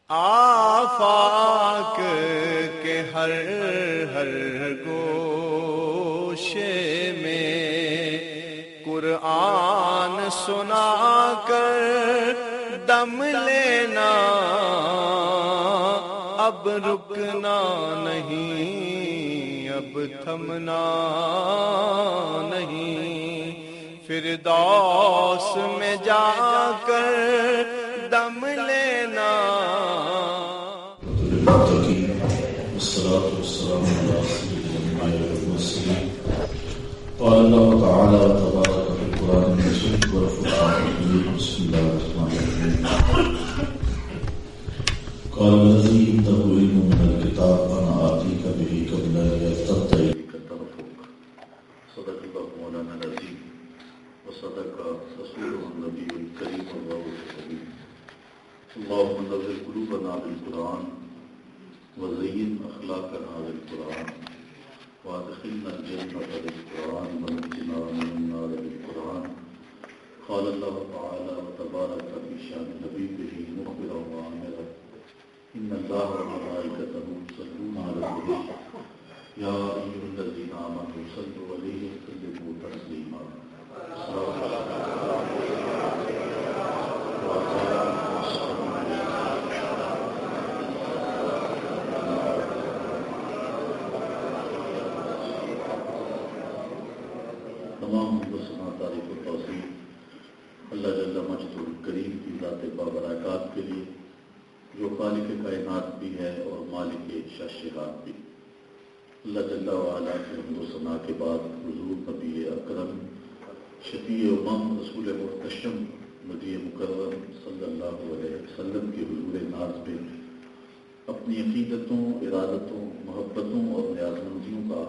آفاق کے ہر ہر گوشے میں قرآن سنا کر دم لینا، اب رکنا نہیں، اب تھمنا نہیں، فردوس میں جا کر دم لینا۔ والصلاة والسلام على سيد الأنبياء والمرسلين قال الله تعالى وتبارك في القرآن المجيد والفرقان الحميد بسم الله الرحمن الرحيم قال الذي عنده علم من الكتاب أنا آتيك به قبل أن يرتد إليك طرفك صدق الله مولانا العظيم وصدق رسوله النبي الكريم والرؤوف الرحيم اللهم نور قلوبنا بالقرآن وزين أخلاقنا بالقرآن وادخلنا الجنة بالقرآن ونجنا من النار بالقرآن قال الله تعالى وتبارك في شأن نبيه مخبرا وعاملا إن الله وملائكته يصلون على النبي يا أيها الذين آمنوا صلوا عليه وسلموا تسليما تمام حسنا تعریف و توصیف اللہ جل مجدہ الکریم کی ذات بابرکات کے لیے جو خالق کائنات بھی ہے اور مالک شاشرات بھی۔ اللہ جل وعلا کی حمد و ثنا کے بعد حضور نبی اکرم شفیع امم رسول محتشم نبی مکرم صلی اللہ علیہ وسلم کے حضور ناز میں اپنی عقیدتوں، ارادتوں، محبتوں اور نیازمندیوں کا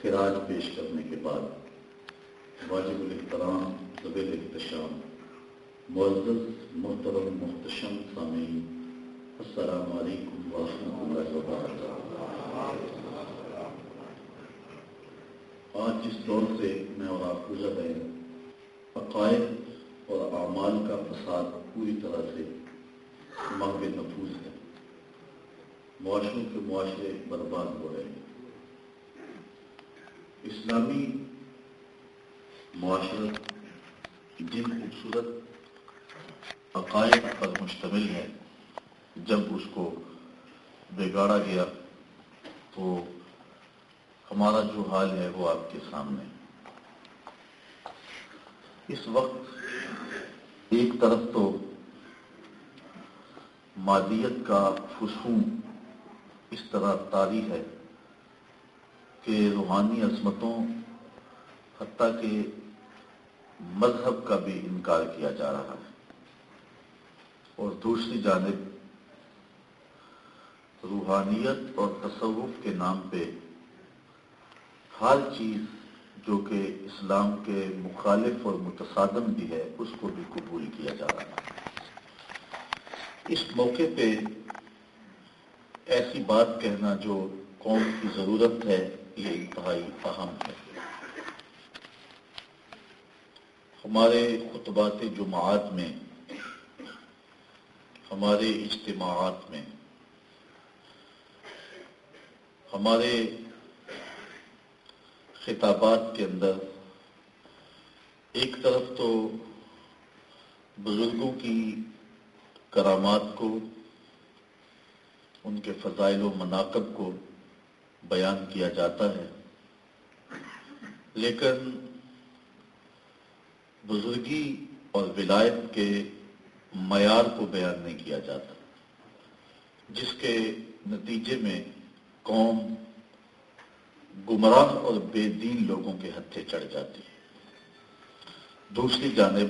خراج پیش کرنے کے بعد واجب الاحترام ذویل احتشام معزز محترم محتشم سامعین السلام علیکم ورحمۃ اللہ وبرکاتہ۔ آج جس دور سے میں اور آپ گزر رہے ہیں، عقائد اور اعمال کا فساد پوری طرح سے مانگ نفوذ ہے، معاشروں کے معاشرے برباد ہو رہے ہیں۔ اسلامی معاشرت جن خوبصورت عقائد پر مشتمل ہے، جب اس کو بگاڑا گیا تو ہمارا جو حال ہے وہ آپ کے سامنے۔ اس وقت ایک طرف تو مادیت کا فسون اس طرح طاری ہے کہ روحانی عظمتوں حتیٰ کہ مذہب کا بھی انکار کیا جا رہا ہے، اور دوسری جانب روحانیت اور تصوف کے نام پہ ہر چیز جو کہ اسلام کے مخالف اور متصادم بھی ہے اس کو بھی قبول کیا جا رہا ہے۔ اس موقع پہ ایسی بات کہنا جو قوم کی ضرورت ہے یہ انتہائی اہم ہے۔ ہمارے خطبات جمعات میں، ہمارے اجتماعات میں، ہمارے خطابات کے اندر ایک طرف تو بزرگوں کی کرامات کو، ان کے فضائل و مناقب کو بیان کیا جاتا ہے، لیکن بزرگی اور ولایت کے معیار کو بیان نہیں کیا جاتا، جس کے نتیجے میں قوم گمراہ اور بے دین لوگوں کے ہتھے چڑھ جاتی ہے۔ دوسری جانب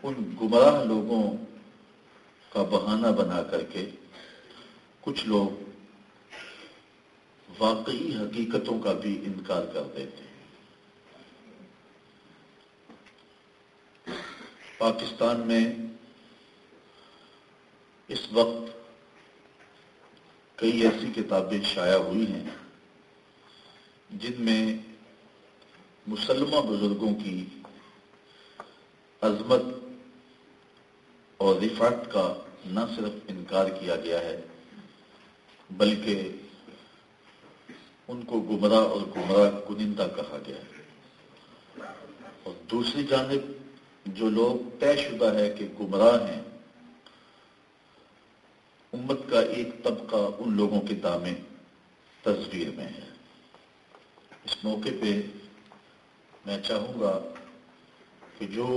ان گمراہ لوگوں کا بہانہ بنا کر کے کچھ لوگ واقعی حقیقتوں کا بھی انکار کر دیتے ہیں۔ پاکستان میں اس وقت کئی ایسی کتابیں شائع ہوئی ہیں جن میں مسلمہ بزرگوں کی عظمت اور رفعت کا نہ صرف انکار کیا گیا ہے بلکہ ان کو گمراہ اور گمراہ کنندہ کہا گیا ہے۔ اور دوسری جانب جو لوگ طے شدہ ہے کہ گمراہ ہیں، امت کا ایک طبقہ ان لوگوں کے دامن تصویر میں ہے۔ اس موقع پہ میں چاہوں گا کہ جو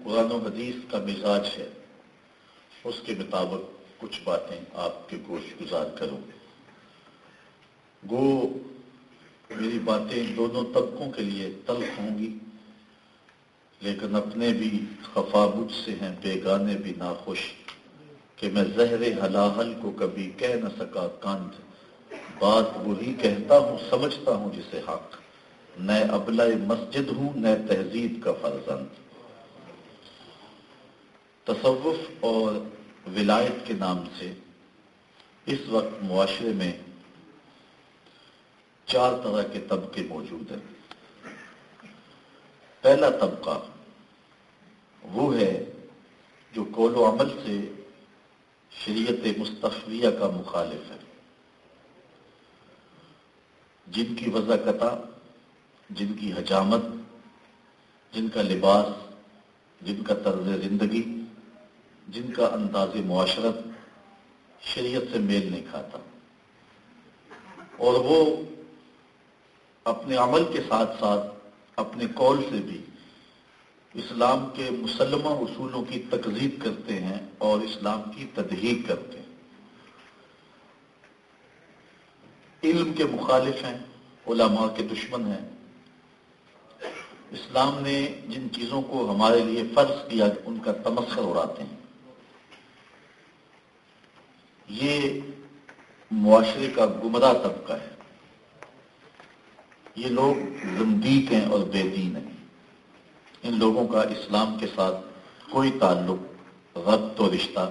قرآن و حدیث کا مزاج ہے اس کے مطابق کچھ باتیں آپ کے گوش گزار کروں۔ گو میری باتیں دونوں طبقوں کے لیے تلخ ہوں گی، لیکن اپنے بھی خفا مجھ سے ہیں بیگانے بھی ناخوش، کہ میں زہر حلاحل کو کبھی کہہ نہ سکا کاند، بات وہی کہتا ہوں سمجھتا ہوں جسے حق، نئے ابلہ مسجد ہوں نئے تہذیب کا فرزند۔ تصوف اور ولایت کے نام سے اس وقت معاشرے میں 4 طرح کے طبقے موجود ہیں۔ پہلا طبقہ وہ ہے جو قول و عمل سے شریعت مصطفیہ کا مخالف ہے، جن کی وضاقتہ، جن کی حجامت، جن کا لباس، جن کا طرز زندگی، جن کا انداز معاشرت شریعت سے میل نہیں کھاتا، اور وہ اپنے عمل کے ساتھ ساتھ اپنے قول سے بھی اسلام کے مسلمہ اصولوں کی تکذیب کرتے ہیں اور اسلام کی تدحیق کرتے ہیں، علم کے مخالف ہیں، علماء کے دشمن ہیں۔ اسلام نے جن چیزوں کو ہمارے لیے فرض کیا ان کا تمسخر اڑاتے ہیں۔ یہ معاشرے کا گمراہ طبقہ ہے، یہ لوگ زندیق ہیں اور بے دین ہیں، ان لوگوں کا اسلام کے ساتھ کوئی تعلق، ربط و رشتہ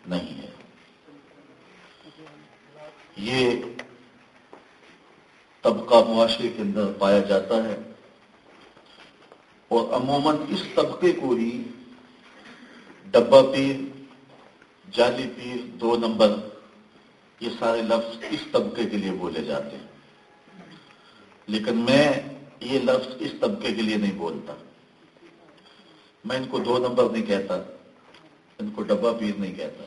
نہیں ہے۔ یہ طبقہ معاشرے کے اندر پایا جاتا ہے، اور عموماً اس طبقے کو ہی ڈبہ پیر، جعلی پیر، 2 نمبر، یہ سارے لفظ اس طبقے کے لیے بولے جاتے ہیں، لیکن میں یہ لفظ اس طبقے کے لیے نہیں بولتا۔ میں ان کو 2 نمبر نہیں کہتا، ان کو ڈبہ پیر نہیں کہتا،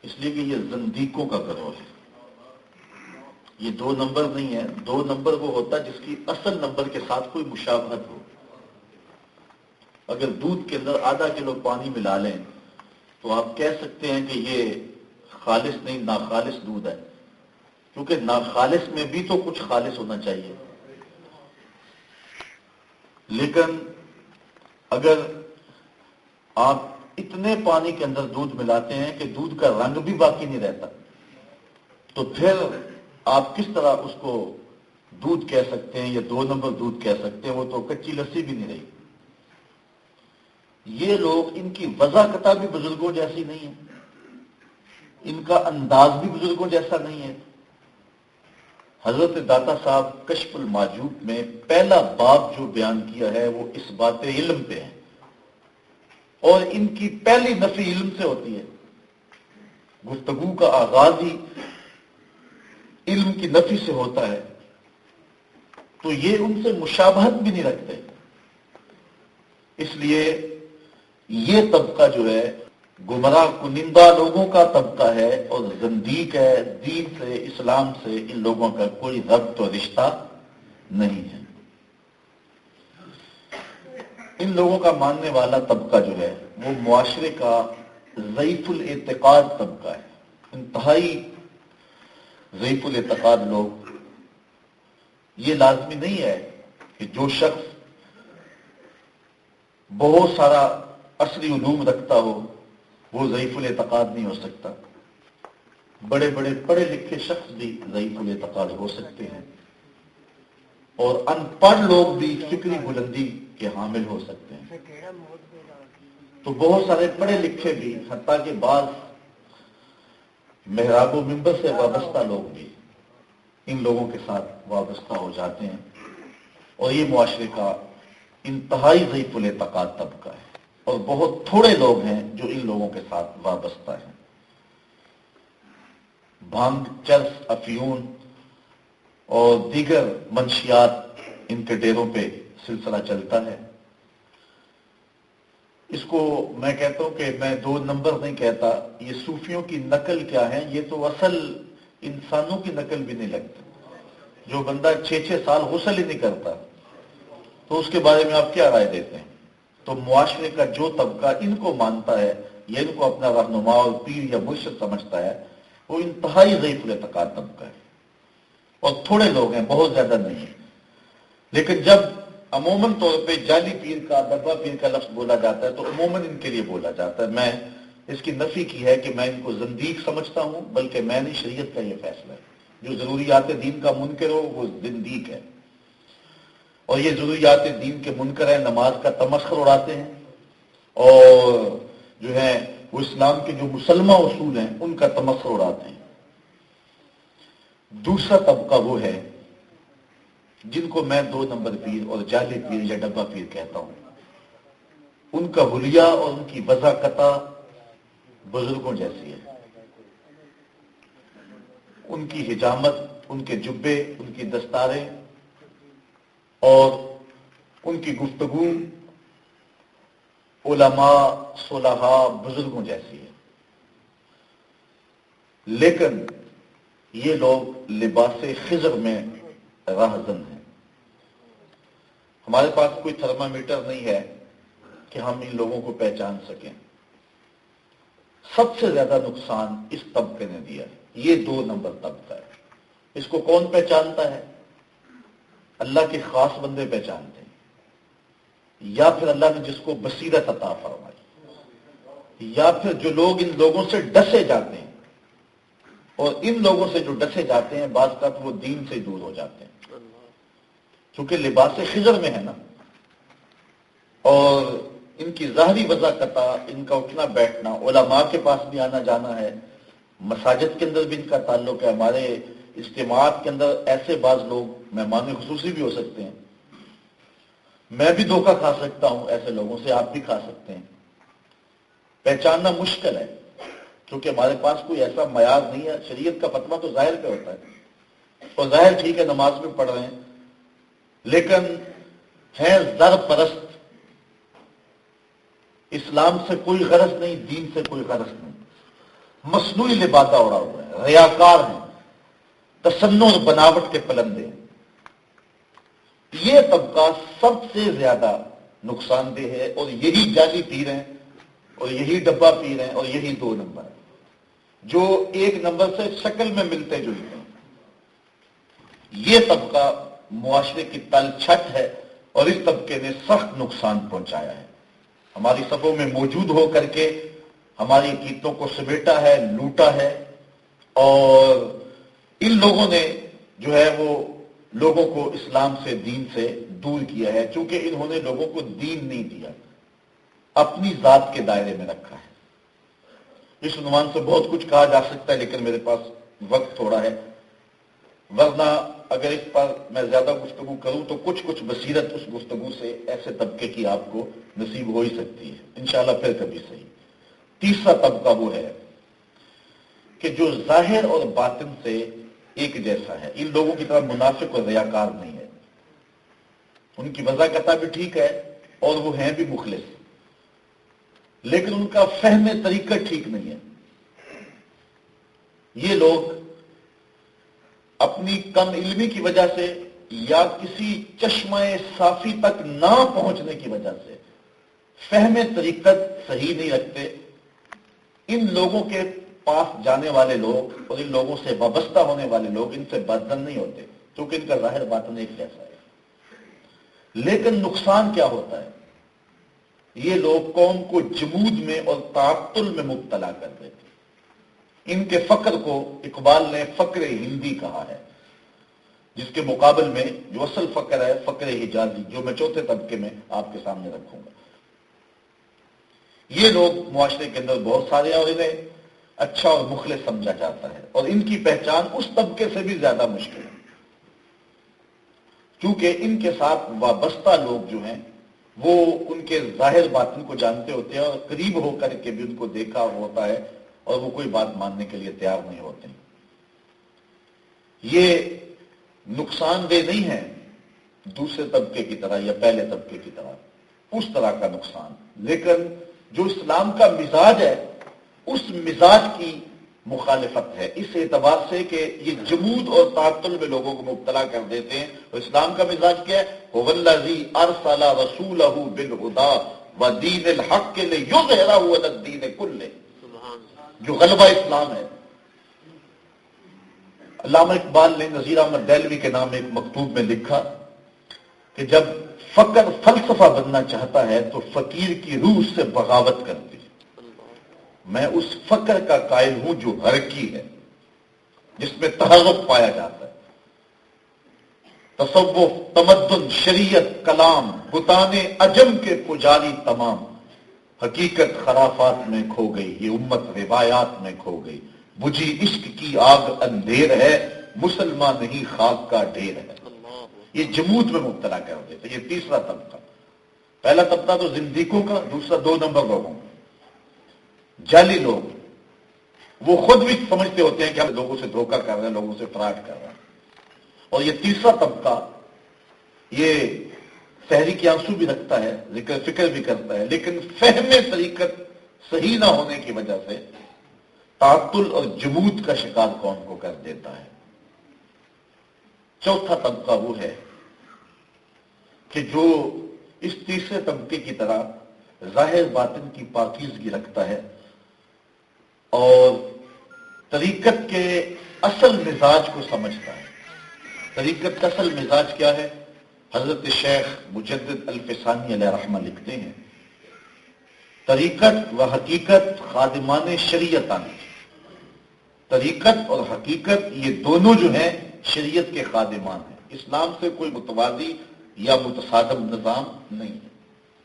اس لیے کہ یہ زندیقوں کا گروہ ہے۔ یہ 2 نمبر نہیں ہے، 2 نمبر وہ ہوتا ہے جس کی اصل نمبر کے ساتھ کوئی مشابہت ہو۔ اگر دودھ کے اندر آدھا کلو پانی ملا لیں تو آپ کہہ سکتے ہیں کہ یہ خالص نہیں، ناخالص دودھ ہے، کیونکہ ناخالص میں بھی تو کچھ خالص ہونا چاہیے۔ لیکن اگر آپ اتنے پانی کے اندر دودھ ملاتے ہیں کہ دودھ کا رنگ بھی باقی نہیں رہتا، تو پھر آپ کس طرح اس کو دودھ کہہ سکتے ہیں یا 2 نمبر دودھ کہہ سکتے ہیں؟ وہ تو کچی لسی بھی نہیں رہی۔ یہ لوگ، ان کی وضاقتہ بھی بزرگوں جیسی نہیں ہے، ان کا انداز بھی بزرگوں جیسا نہیں ہے۔ حضرت داتا صاحب کشف الماجوب میں پہلا باب جو بیان کیا ہے وہ اس بات علم پہ ہے، اور ان کی پہلی نفی علم سے ہوتی ہے۔ گفتگو کا آغاز ہی علم کی نفی سے ہوتا ہے، تو یہ ان سے مشابہت بھی نہیں رکھتے۔ اس لیے یہ طبقہ جو ہے گمراہ کنندہ لوگوں کا طبقہ ہے اور زندیق ہے، دین سے، اسلام سے ان لوگوں کا کوئی ربط و رشتہ نہیں ہے۔ ان لوگوں کا ماننے والا طبقہ جو ہے وہ معاشرے کا ضعیف الاعتقاد طبقہ ہے، انتہائی ضعیف الاعتقاد لوگ۔ یہ لازمی نہیں ہے کہ جو شخص بہت سارا عصری علوم رکھتا ہو وہ ضعیف الاعتقاد نہیں ہو سکتا۔ بڑے بڑے پڑھے لکھے شخص بھی ضعیف الاعتقاد ہو سکتے ہیں، اور ان پڑھ لوگ بھی فکری بلندی کے حامل ہو سکتے ہیں۔ تو بہت سارے پڑھے لکھے بھی، حتیٰ کہ بعض محراب و منبر سے وابستہ لوگ بھی ان لوگوں کے ساتھ وابستہ ہو جاتے ہیں، اور یہ معاشرے کا انتہائی ضعیف الاعتقاد طبقہ ہے۔ اور بہت تھوڑے لوگ ہیں جو ان لوگوں کے ساتھ وابستہ ہیں۔ بھانگ، چرس، افیون اور دیگر منشیات ان کے ڈیروں پہ سلسلہ چلتا ہے۔ اس کو میں کہتا ہوں کہ میں 2 نمبر نہیں کہتا، یہ صوفیوں کی نقل کیا ہے، یہ تو اصل انسانوں کی نقل بھی نہیں لگتی۔ جو بندہ 6 سال غسل ہی نہیں کرتا تو اس کے بارے میں آپ کیا رائے دیتے ہیں؟ تو معاشرے کا جو طبقہ ان کو مانتا ہے یا ان کو اپنا رہنما اور پیر یا مرشد سمجھتا ہے، وہ انتہائی ضعیف الاعتقاد طبقہ ہے، اور تھوڑے لوگ ہیں، بہت زیادہ نہیں ہیں۔ لیکن جب عموماً طور پہ جعلی پیر کا، ڈبہ پیر کا لفظ بولا جاتا ہے تو عموماً ان کے لیے بولا جاتا ہے۔ میں اس کی نفی کی ہے کہ میں ان کو زندیق سمجھتا ہوں، بلکہ میں نے شریعت کا یہ فیصلہ ہے، جو ضروریات دین کا منکر ہو وہ زندیق ہے، اور یہ ضروریات دین کے منکر ہیں، نماز کا تمسخر اڑاتے ہیں، اور جو ہے وہ اسلام کے جو مسلمہ اصول ہیں ان کا تمسخر اڑاتے ہیں۔ دوسرا طبقہ وہ ہے جن کو میں 2 نمبر پیر اور جعلی پیر یا ڈبہ پیر کہتا ہوں۔ ان کا حلیہ اور ان کی وضاقتہ بزرگوں جیسی ہے۔ ان کی حجامت، ان کے جبے، ان کی دستاریں اور ان کی گفتگو علماء، صلحاء، بزرگوں جیسی ہے۔ لیکن یہ لوگ لباس خضر میں راہزن ہیں۔ ہمارے پاس کوئی تھرمامیٹر نہیں ہے کہ ہم ان لوگوں کو پہچان سکیں۔ سب سے زیادہ نقصان اس طبقے نے دیا ہے، یہ 2 نمبر طبقہ ہے۔ اس کو کون پہچانتا ہے؟ اللہ کے خاص بندے پہچانتے ہیں، یا پھر اللہ نے جس کو بصیرت عطا فرمائی، یا پھر جو لوگ ان لوگوں سے ڈسے جاتے ہیں، اور ان لوگوں سے جو ڈسے جاتے ہیں بعض کا وہ دین سے دور ہو جاتے ہیں، چونکہ لباس خضر میں ہے نا، اور ان کی ظاہری وضاقتہ، ان کا اٹھنا بیٹھنا، علماء کے پاس بھی آنا جانا ہے، مساجد کے اندر بھی ان کا تعلق ہے، ہمارے اجتماعات کے اندر ایسے بعض لوگ مہمان خصوصی بھی ہو سکتے ہیں، میں بھی دھوکہ کھا سکتا ہوں ایسے لوگوں سے، آپ بھی کھا سکتے ہیں۔ پہچاننا مشکل ہے کیونکہ ہمارے پاس کوئی ایسا معیار نہیں ہے۔ شریعت کا فتویٰ تو ظاہر پہ ہوتا ہے، اور ظاہر ٹھیک ہے نماز میں پڑھ رہے ہیں، لیکن ہیں زر پرست، اسلام سے کوئی غرض نہیں، دین سے کوئی غرض نہیں، مصنوعی لبادہ اڑا ہوا ہے، ریاکار ہیں، تصنع اور بناوٹ کے پلندے ہیں۔ یہ طبقہ سب سے زیادہ نقصان دہ ہے، اور یہی جعلی پیر ہیں، اور یہی ڈبہ پیر ہیں، اور یہی 2 نمبر ہیں جو 1 نمبر سے شکل میں ملتے جلتے ہیں۔ یہ طبقہ معاشرے کی تل چھٹ ہے، اور اس طبقے نے سخت نقصان پہنچایا ہے، ہماری صفوں میں موجود ہو کر کے ہماری عقیدتوں کو سمیٹا ہے، لوٹا ہے، اور ان لوگوں نے جو ہے وہ لوگوں کو اسلام سے، دین سے دور کیا ہے، چونکہ انہوں نے لوگوں کو دین نہیں دیا، اپنی ذات کے دائرے میں رکھا ہے۔ اس عنوان سے بہت کچھ کہا جا سکتا ہے، لیکن میرے پاس وقت تھوڑا ہے، ورنہ اگر اس پر میں زیادہ گفتگو کروں تو کچھ بصیرت اس گفتگو سے ایسے طبقے کی آپ کو نصیب ہو ہی سکتی ہے، انشاءاللہ پھر کبھی صحیح۔ تیسرا طبقہ وہ ہے کہ جو ظاہر اور باطن سے ایک جیسا ہے، ان لوگوں کی طرح منافق اور ریاکار نہیں ہے، ان کی وضاقتہ بھی ٹھیک ہے اور وہ ہیں بھی مخلص، لیکن ان کا فہم طریقہ ٹھیک نہیں ہے۔ یہ لوگ اپنی کم علمی کی وجہ سے یا کسی چشمہ صافی تک نہ پہنچنے کی وجہ سے فہم طریقت صحیح نہیں رکھتے۔ ان لوگوں کے پاس جانے والے لوگ اور ان لوگوں سے وابستہ ہونے والے لوگ ان سے بدظن نہیں ہوتے، کیونکہ ان کا ظاہر باطن ایک جیسا ہے۔ لیکن نقصان کیا ہوتا ہے؟ یہ لوگ قوم کو جمود میں اور تعطل میں مبتلا کر دیتے۔ ان کے فقر کو اقبال نے فقر ہندی کہا ہے، جس کے مقابل میں جو اصل فقر ہے فقر حجازی، جو میں چوتھے طبقے میں آپ کے سامنے رکھوں گا۔ یہ لوگ معاشرے کے اندر بہت سارے ہیں اور انہیں اچھا اور مخلص سمجھا جاتا ہے، اور ان کی پہچان اس طبقے سے بھی زیادہ مشکل ہے، کیونکہ ان کے ساتھ وابستہ لوگ جو ہیں وہ ان کے ظاہر باطن کو جانتے ہوتے ہیں اور قریب ہو کر کے بھی ان کو دیکھا ہوتا ہے اور وہ کوئی بات ماننے کے لیے تیار نہیں ہوتے. یہ نقصان دہ نہیں ہے دوسرے طبقے کی طرح یا پہلے طبقے کی طرح، اس طرح کا نقصان، لیکن جو اسلام کا مزاج ہے اس مزاج کی مخالفت ہے، اس اعتبار سے کہ یہ جمود اور تعطل میں لوگوں کو مبتلا کر دیتے ہیں. اور اسلام کا مزاج کیا ہے؟ هو الذی ارسل رسولہ بالہدی ودین الحق لیظہرہ علی الدین کلہ، جو غلبہ اسلام ہے. علامہ اقبال نے نذیر احمد دہلوی کے نام ایک مکتوب میں لکھا کہ جب فقر فلسفہ بننا چاہتا ہے تو فقیر کی روح سے بغاوت کرتی ہے. میں اس فقر کا قائل ہوں جو حرکی ہے، جس میں تحرک پایا جاتا ہے. تصوف، تمدن، شریعت، کلام، بتان عجم کے پجاری تمام، حقیقت خرافات میں کھو گئی، یہ امت روایات میں کھو گئی. بجھی عشق کی آگ اندھیر ہے، مسلمان نہیں خاک کا ڈھیر ہے. یہ جمود میں مبتلا کر دیتے. یہ تیسرا طبقہ. پہلا طبقہ تو زندیقوں کا، دوسرا 2 نمبر لوگوں کا، جعلی لوگ. وہ خود بھی سمجھتے ہوتے ہیں کہ ہم لوگوں سے دھوکہ کر رہے ہیں، لوگوں سے فراڈ کر رہے ہیں. اور یہ تیسرا طبقہ یہ سحری کے آنسو بھی رکھتا ہے، ذکر فکر بھی کرتا ہے، لیکن فہم طریقت صحیح نہ ہونے کی وجہ سے تعطل اور جمود کا شکار کون کو کر دیتا ہے. چوتھا طبقہ وہ ہے کہ جو اس تیسرے طبقے کی طرح ظاہر باطن کی پاکیزگی رکھتا ہے اور طریقت کے اصل مزاج کو سمجھتا ہے. طریقت کا اصل مزاج کیا ہے؟ حضرت شیخ مجدد الفسانی علیہ رحمہ لکھتے ہیں، طریقت و حقیقت خادمان شریعتان. طریقت اور حقیقت یہ دونوں جو ہیں شریعت کے خادمان ہیں. اسلام سے کوئی متوازی یا متصادم نظام نہیں ہے.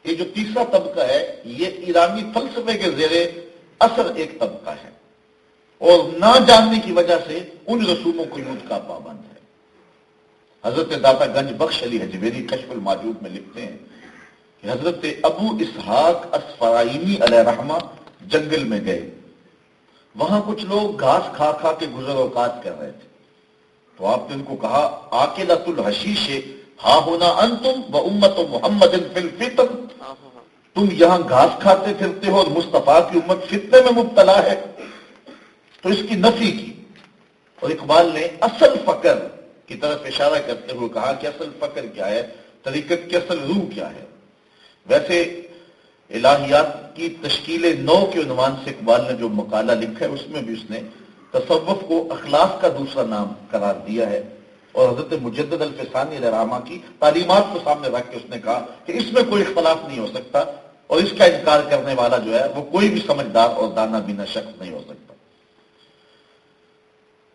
یہ جو تیسرا طبقہ ہے یہ ایرانی فلسفے کے زیر اثر ایک طبقہ ہے اور نہ جاننے کی وجہ سے ان رسوم و قیود کا پابند ہے. حضرت داتا گنج بخش علی حجویری کشف الماجود میں لکھتے ہیں کہ حضرت ابو اسحاق اصفرائینی علیہ رحمہ جنگل میں گئے. وہاں کچھ لوگ گھاس کھا کھا کے گزر اوقات کر رہے تھے. تو آپ نے ان کو کہا آکلۃ الحشیش ہا ہونا انتم و امت محمد فی الفتن، تم یہاں گھاس کھاتے پھرتے ہو اور مصطفیٰ کی امت فتنے میں مبتلا ہے. تو اس کی نفی کی. اور اقبال نے اصل فقر کی طرف اشارہ کرتے ہوئے کہا کہ اصل فقر کیا ہے، طریقت کی اصل روح کیا ہے. ویسے الہیات کی تشکیل نو کے عنوان سے اقبال نے جو مقالہ لکھا ہے اس میں بھی اس نے تصوف کو اخلاق کا دوسرا نام قرار دیا ہے اور حضرت مجدد الفسانی علیہ رحمہ کی تعلیمات کو سامنے رکھ کے اس نے کہا کہ اس میں کوئی اختلاف نہیں ہو سکتا اور اس کا انکار کرنے والا جو ہے وہ کوئی بھی سمجھدار اور دانا بینا شخص نہیں ہو سکتا.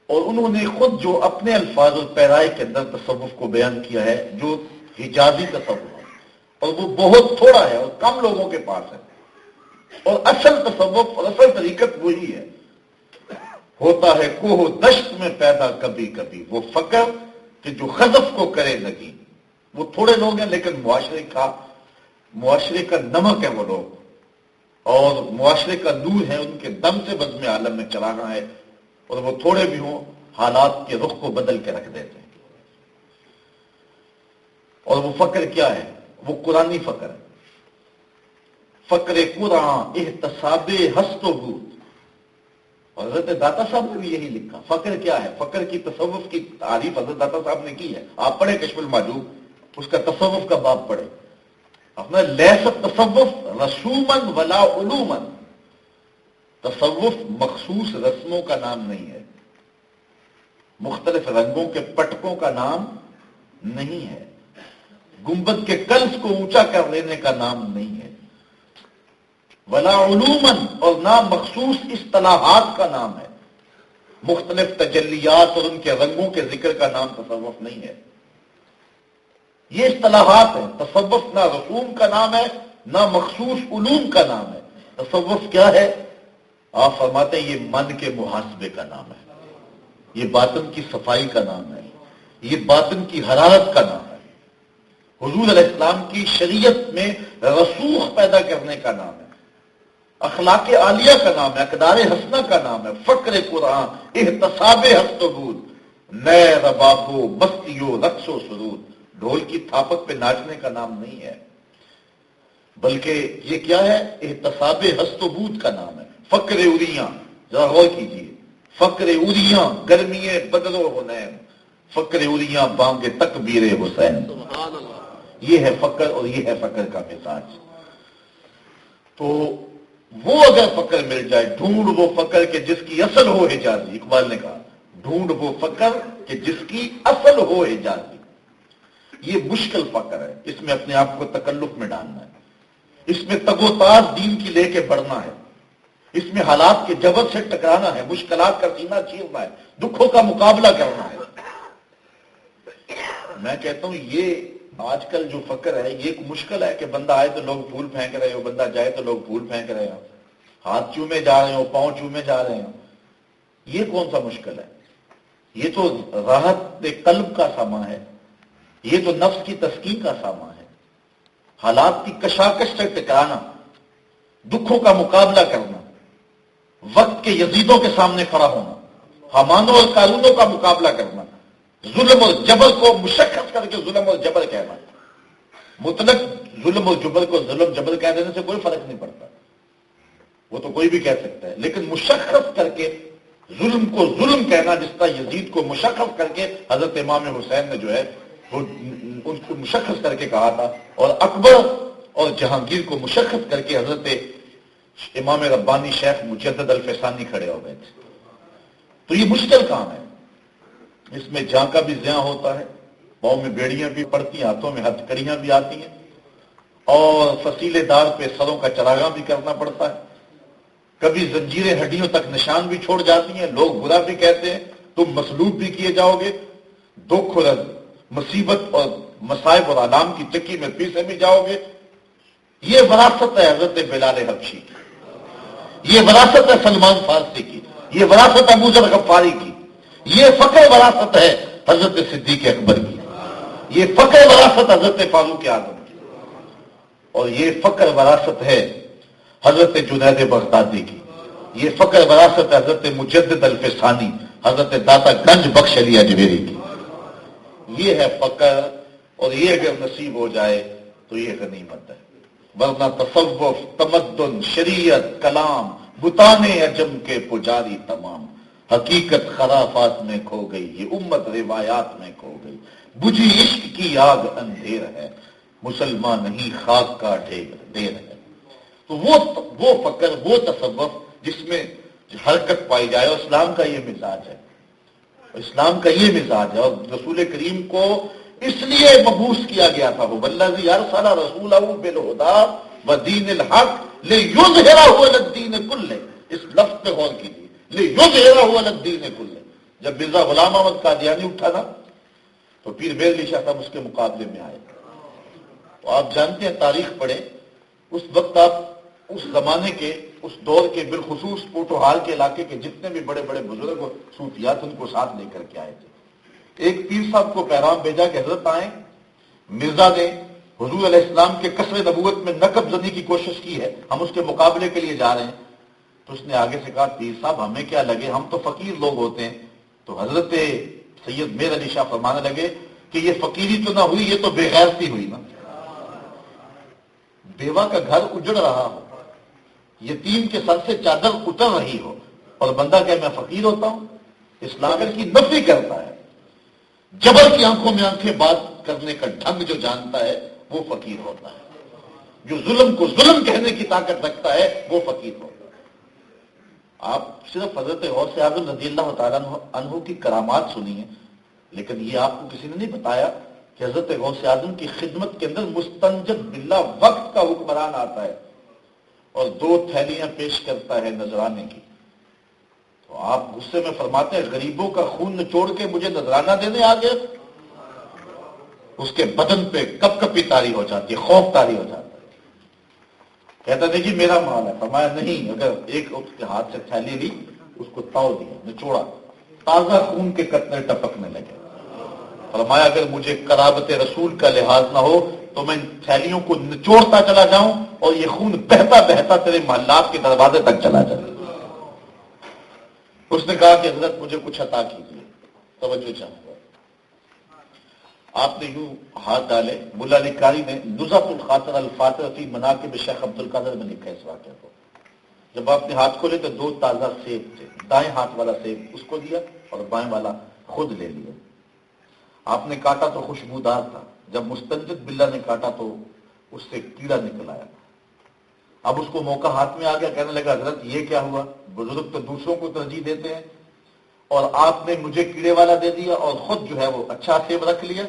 اور انہوں نے خود جو اپنے الفاظ اور پیرائے کے اندر تصوف کو بیان کیا ہے جو حجازی تصوف ہے اور وہ بہت تھوڑا ہے اور کم لوگوں کے پاس ہے اور اصل تصوف اور اصل طریقت وہی ہے. ہوتا ہے کوہ دشت میں پیدا کبھی کبھی وہ فقر کہ جو خذف کو کرے لگی. وہ تھوڑے لوگ ہیں لیکن معاشرے کا نمک ہے وہ لوگ اور معاشرے کا نور ہے. ان کے دم سے بزم عالم میں چلانا ہے اور وہ تھوڑے بھی ہوں حالات کے رخ کو بدل کے رکھ دیتے ہیں. اور وہ فقر کیا ہے؟ وہ قرآنی فقر ہے. فقر قرآن احتساب ہست و بود. اور حضرت داتا صاحب نے بھی یہی لکھا. فقر کیا ہے؟ فقر کی تصوف کی تعریف حضرت داتا صاحب نے کی ہے. آپ پڑھیں کشف الماجود، اس کا تصوف کا باب پڑھیں. اپنا لیس تصوف رسومن ولا علومن. تصوف مخصوص رسموں کا نام نہیں ہے، مختلف رنگوں کے پٹکوں کا نام نہیں ہے، گنبد کے کلس کو اونچا کر لینے کا نام نہیں ہے، ولا علومن اور نہ مخصوص اصطلاحات کا نام ہے. مختلف تجلیات اور ان کے رنگوں کے ذکر کا نام تصوف نہیں ہے. یہ اصطلاحات ہیں. تصوف نہ رسوم کا نام ہے نہ مخصوص علوم کا نام ہے. تصوف کیا ہے؟ آپ فرماتے ہیں یہ من کے محاسبے کا نام ہے، یہ باطن کی صفائی کا نام ہے، یہ باطن کی حرارت کا نام ہے. حضور علیہ السلام کی شریعت میں رسوخ پیدا کرنے کا نام ہے، اخلاق عالیہ کا نام ہے، اقدار حسنہ کا نام ہے، فقر قرآن، احتساب ہست و بود، نئے ربابو مستیو رقص و سرود۔ ڈھول کی تھاپک پہ ناچنے کا نام نہیں ہے، بلکہ یہ کیا ہے؟ احتساب ہست و بود کا نام ہے۔ فقر اریاں، ذرا غور کیجیے، فقر اریاں گرمی بدر و حنین، فقر اریاں بانگ تکبیر حسین۔ یہ ہے فقر، اور یہ ہے فقر کا مزاج۔ تو وہ اگر فقر مل جائے، ڈھونڈ وہ فقر کہ جس کی اصل ہو حجازی، اقبال نے کہا ڈھونڈ وہ فقر کہ جس کی اصل ہو حجازی۔ یہ مشکل فقر ہے، اس میں اپنے آپ کو تکلف میں ڈالنا ہے، اس میں تگ و تاز دین کی لے کے بڑھنا ہے، اس میں حالات کے جبر سے ٹکرانا ہے، مشکلات کا سینہ چیرنا ہے، دکھوں کا مقابلہ کرنا ہے۔ میں کہتا ہوں یہ آج کل جو فقر ہے یہ ایک مشکل ہے کہ بندہ آئے تو لوگ پھول پھینک رہے ہو، بندہ جائے تو لوگ پھول پھینک رہے ہو، ہاتھ چومے جا رہے ہو، پاؤں چومے جا رہے ہو۔ یہ کون سا مشکل ہے؟ یہ تو راحت قلب کا سامان ہے، یہ تو نفس کی تسکین کا سامان ہے۔ حالات کی کشاکش سے ٹکرانا، دکھوں کا مقابلہ کرنا، وقت کے یزیدوں کے سامنے کھڑا ہونا، حمانوں اور قارونوں کا مقابلہ کرنا، ظلم اور جبر کو مشخص کر کے ظلم اور جبر کہنا۔ مطلق ظلم اور جبر کو ظلم جبر کہہ دینے سے کوئی فرق نہیں پڑتا، وہ تو کوئی بھی کہہ سکتا ہے، لیکن مشخص کر کے ظلم کو ظلم کہنا، جس طرح یزید کو مشخص کر کے حضرت امام حسین نے جو ہے وہ ان کو مشخص کر کے کہا تھا، اور اکبر اور جہانگیر کو مشخص کر کے حضرت امام ربانی شیخ مجدد الفسانی کھڑے ہو گئے تھے۔ تو یہ مشکل کام ہے، اس میں جان کا بھی زیاں ہوتا ہے، پاؤں میں بیڑیاں بھی پڑتی ہیں، ہاتھوں میں ہتھ کڑیاں بھی آتی ہیں، اور فصیلے دار پہ سروں کا چراغاں بھی کرنا پڑتا ہے۔ کبھی زنجیریں ہڈیوں تک نشان بھی چھوڑ جاتی ہیں، لوگ برا بھی کہتے ہیں، تم مصلوب بھی کیے جاؤ گے، دکھ اور مصیبت اور مصائب اور آلام کی چکی میں پیسے بھی جاؤ گے۔ یہ وراثت ہے حضرت بلال حبشی کی، یہ وراثت ہے سلمان فارسی کی، یہ وراثت ابو ذر غفاری کی، یہ فقر وراثت ہے حضرت صدیق اکبر کی، یہ فقر وراثت حضرت فاروق اعظم کی، اور یہ فقر وراثت ہے حضرت جنید بغدادی کی، یہ فقر وراثت ہے حضرت مجدد الفسانی، حضرت داتا گنج بخش علی اجمیری کی۔ یہ ہے فقر، اور یہ اگر نصیب ہو جائے تو یہ غنیمت ہے، ورنہ تصوف، تمدن، شریعت، کلام، بتانے عجم کے پجاری تمام، حقیقت خرافات میں کھو گئی، یہ امت روایات میں کھو گئی، بجھی عشق کی آگ اندھیر ہے، مسلمان نہیں خاک کا ڈھیر ہے۔ تو وہ فقر، وہ تصوف جس میں حرکت پائی جائے، اور اسلام کا یہ مزاج ہے، اسلام کا یہ مزاج ہے، اور رسول کریم کو اس لیے مبعوث کیا گیا تھا، وہ والذی ارسل رسولہ بالہدی ودین الحق لیظہرہ علی الدین کلہ۔ اس لفظ پہ غور کیجیے، لیظہرہ علی الدین کلہ۔ جب مرزا غلام احمد قادیانی اٹھا نا تو پیر بیر علی شاہ صاحب اس کے مقابلے میں آئے۔ تو آپ جانتے ہیں، تاریخ پڑھیں، اس وقت آپ اس زمانے کے، اس دور کے، بالخصوص پوٹوہال کے علاقے کے جتنے بھی بڑے بڑے بزرگ اور صوفیات ان کو ساتھ لے کر کے آئے تھے۔ ایک پیر صاحب کو پیغام بھیجا کہ حضرت آئیں، مرزا نے حضور علیہ السلام کے قصر نبوت میں نقب زنی کی کوشش کی ہے، ہم اس کے مقابلے کے لیے جا رہے ہیں۔ تو اس نے آگے سے کہا، پیر صاحب ہمیں کیا لگے، ہم تو فقیر لوگ ہوتے ہیں۔ تو حضرت سید میر علی شاہ فرمانے لگے کہ یہ فقیری تو نہ ہوئی، یہ تو بے غیرتی ہوئی نا۔ بیوہ کا گھر اجڑ رہا ہو، یتیم کے سر سے چادر اتر رہی ہو، اور بندہ کہ میں فقیر ہوتا ہوں، اسلام کی نفی کرتا ہے۔ جبر کی آنکھوں میں آنکھیں بات کرنے کا ڈھنگ جو جانتا ہے وہ فقیر ہوتا ہے، جو ظلم کو ظلم کہنے کی طاقت رکھتا ہے وہ فقیر ہوتا ہے۔ آپ صرف حضرت غوث اعظم رضی اللہ تعالیٰ عنہ کی کرامات سنی ہیں، لیکن یہ آپ کو کسی نے نہیں بتایا کہ حضرت غوث اعظم کی خدمت کے اندر مستنجد باللہ وقت کا حکمران آتا ہے اور 2 تھیلیاں پیش کرتا ہے نذرانے کی۔ تو آپ غصے میں فرماتے ہیں، غریبوں کا خون نچوڑ کے مجھے نذرانہ دینے آ گئے۔ اس کے بدن پہ کپ کپی طاری ہو جاتی ہے، خوف طاری ہو جاتا ہے۔ کہتا نہیں جی میرا مال ہے۔ فرمایا نہیں، اگر ایک اس کے ہاتھ سے تھیلی لی، اس کو تاؤ دیا، نچوڑا، تازہ خون کے قطرے ٹپکنے لگے۔ فرمایا اگر مجھے قرابت رسول کا لحاظ نہ ہو تو میں ان تھیلیوں کو نچوڑتا چلا جاؤں اور یہ خون بہتا بہتا تیرے محلات کے دروازے تک چلا جائے۔ اس نے کہا کہ حضرت مجھے کچھ عطا کیجیے، توجہ چاہوں گا۔ آپ نے یوں ہاتھ ڈالے، ملا علی قاری نے نزہۃ الخاطر الفاتر فی مناقب شیخ عبد القادر میں لکھا ہے اس واقعہ کو۔ جب آپ نے ہاتھ کھولے تو 2 تازہ سیب تھے، دائیں ہاتھ والا سیب اس کو دیا اور بائیں والا خود لے لیا۔ آپ نے کاٹا تو خوشبودار تھا، جب مستنجد باللہ نے کاٹا تو اس سے کیڑا نکل آیا۔ اب اس کو موقع ہاتھ میں آ گیا، کہنے لگا حضرت یہ کیا ہوا؟ بزرگ تو دوسروں کو ترجیح دیتے ہیں اور آپ نے مجھے کیڑے والا دے دیا اور خود جو ہے وہ اچھا سیب رکھ لیا۔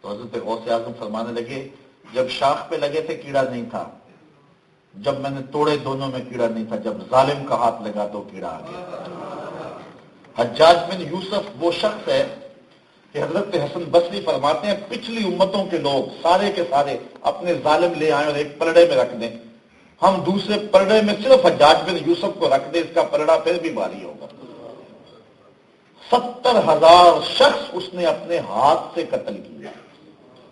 تو حضرت غوث اعظم فرمانے لگے جب شاخ پہ لگے تھے کیڑا نہیں تھا، جب میں نے توڑے دونوں میں کیڑا نہیں تھا، جب ظالم کا ہاتھ لگا تو کیڑا آ گیا۔ حجاج بن یوسف وہ شخص ہے کہ حضرت حسن بصری فرماتے ہیں پچھلی امتوں کے لوگ سارے کے سارے اپنے ظالم لے آئیں اور ایک پلڑے میں رکھ دیں، ہم دوسرے پلڑے میں صرف حجاج بن یوسف کو رکھ دیں، اس کا پلڑا پھر بھی بھاری ہوگا۔ 70,000 شخص اس نے اپنے ہاتھ سے قتل کیا،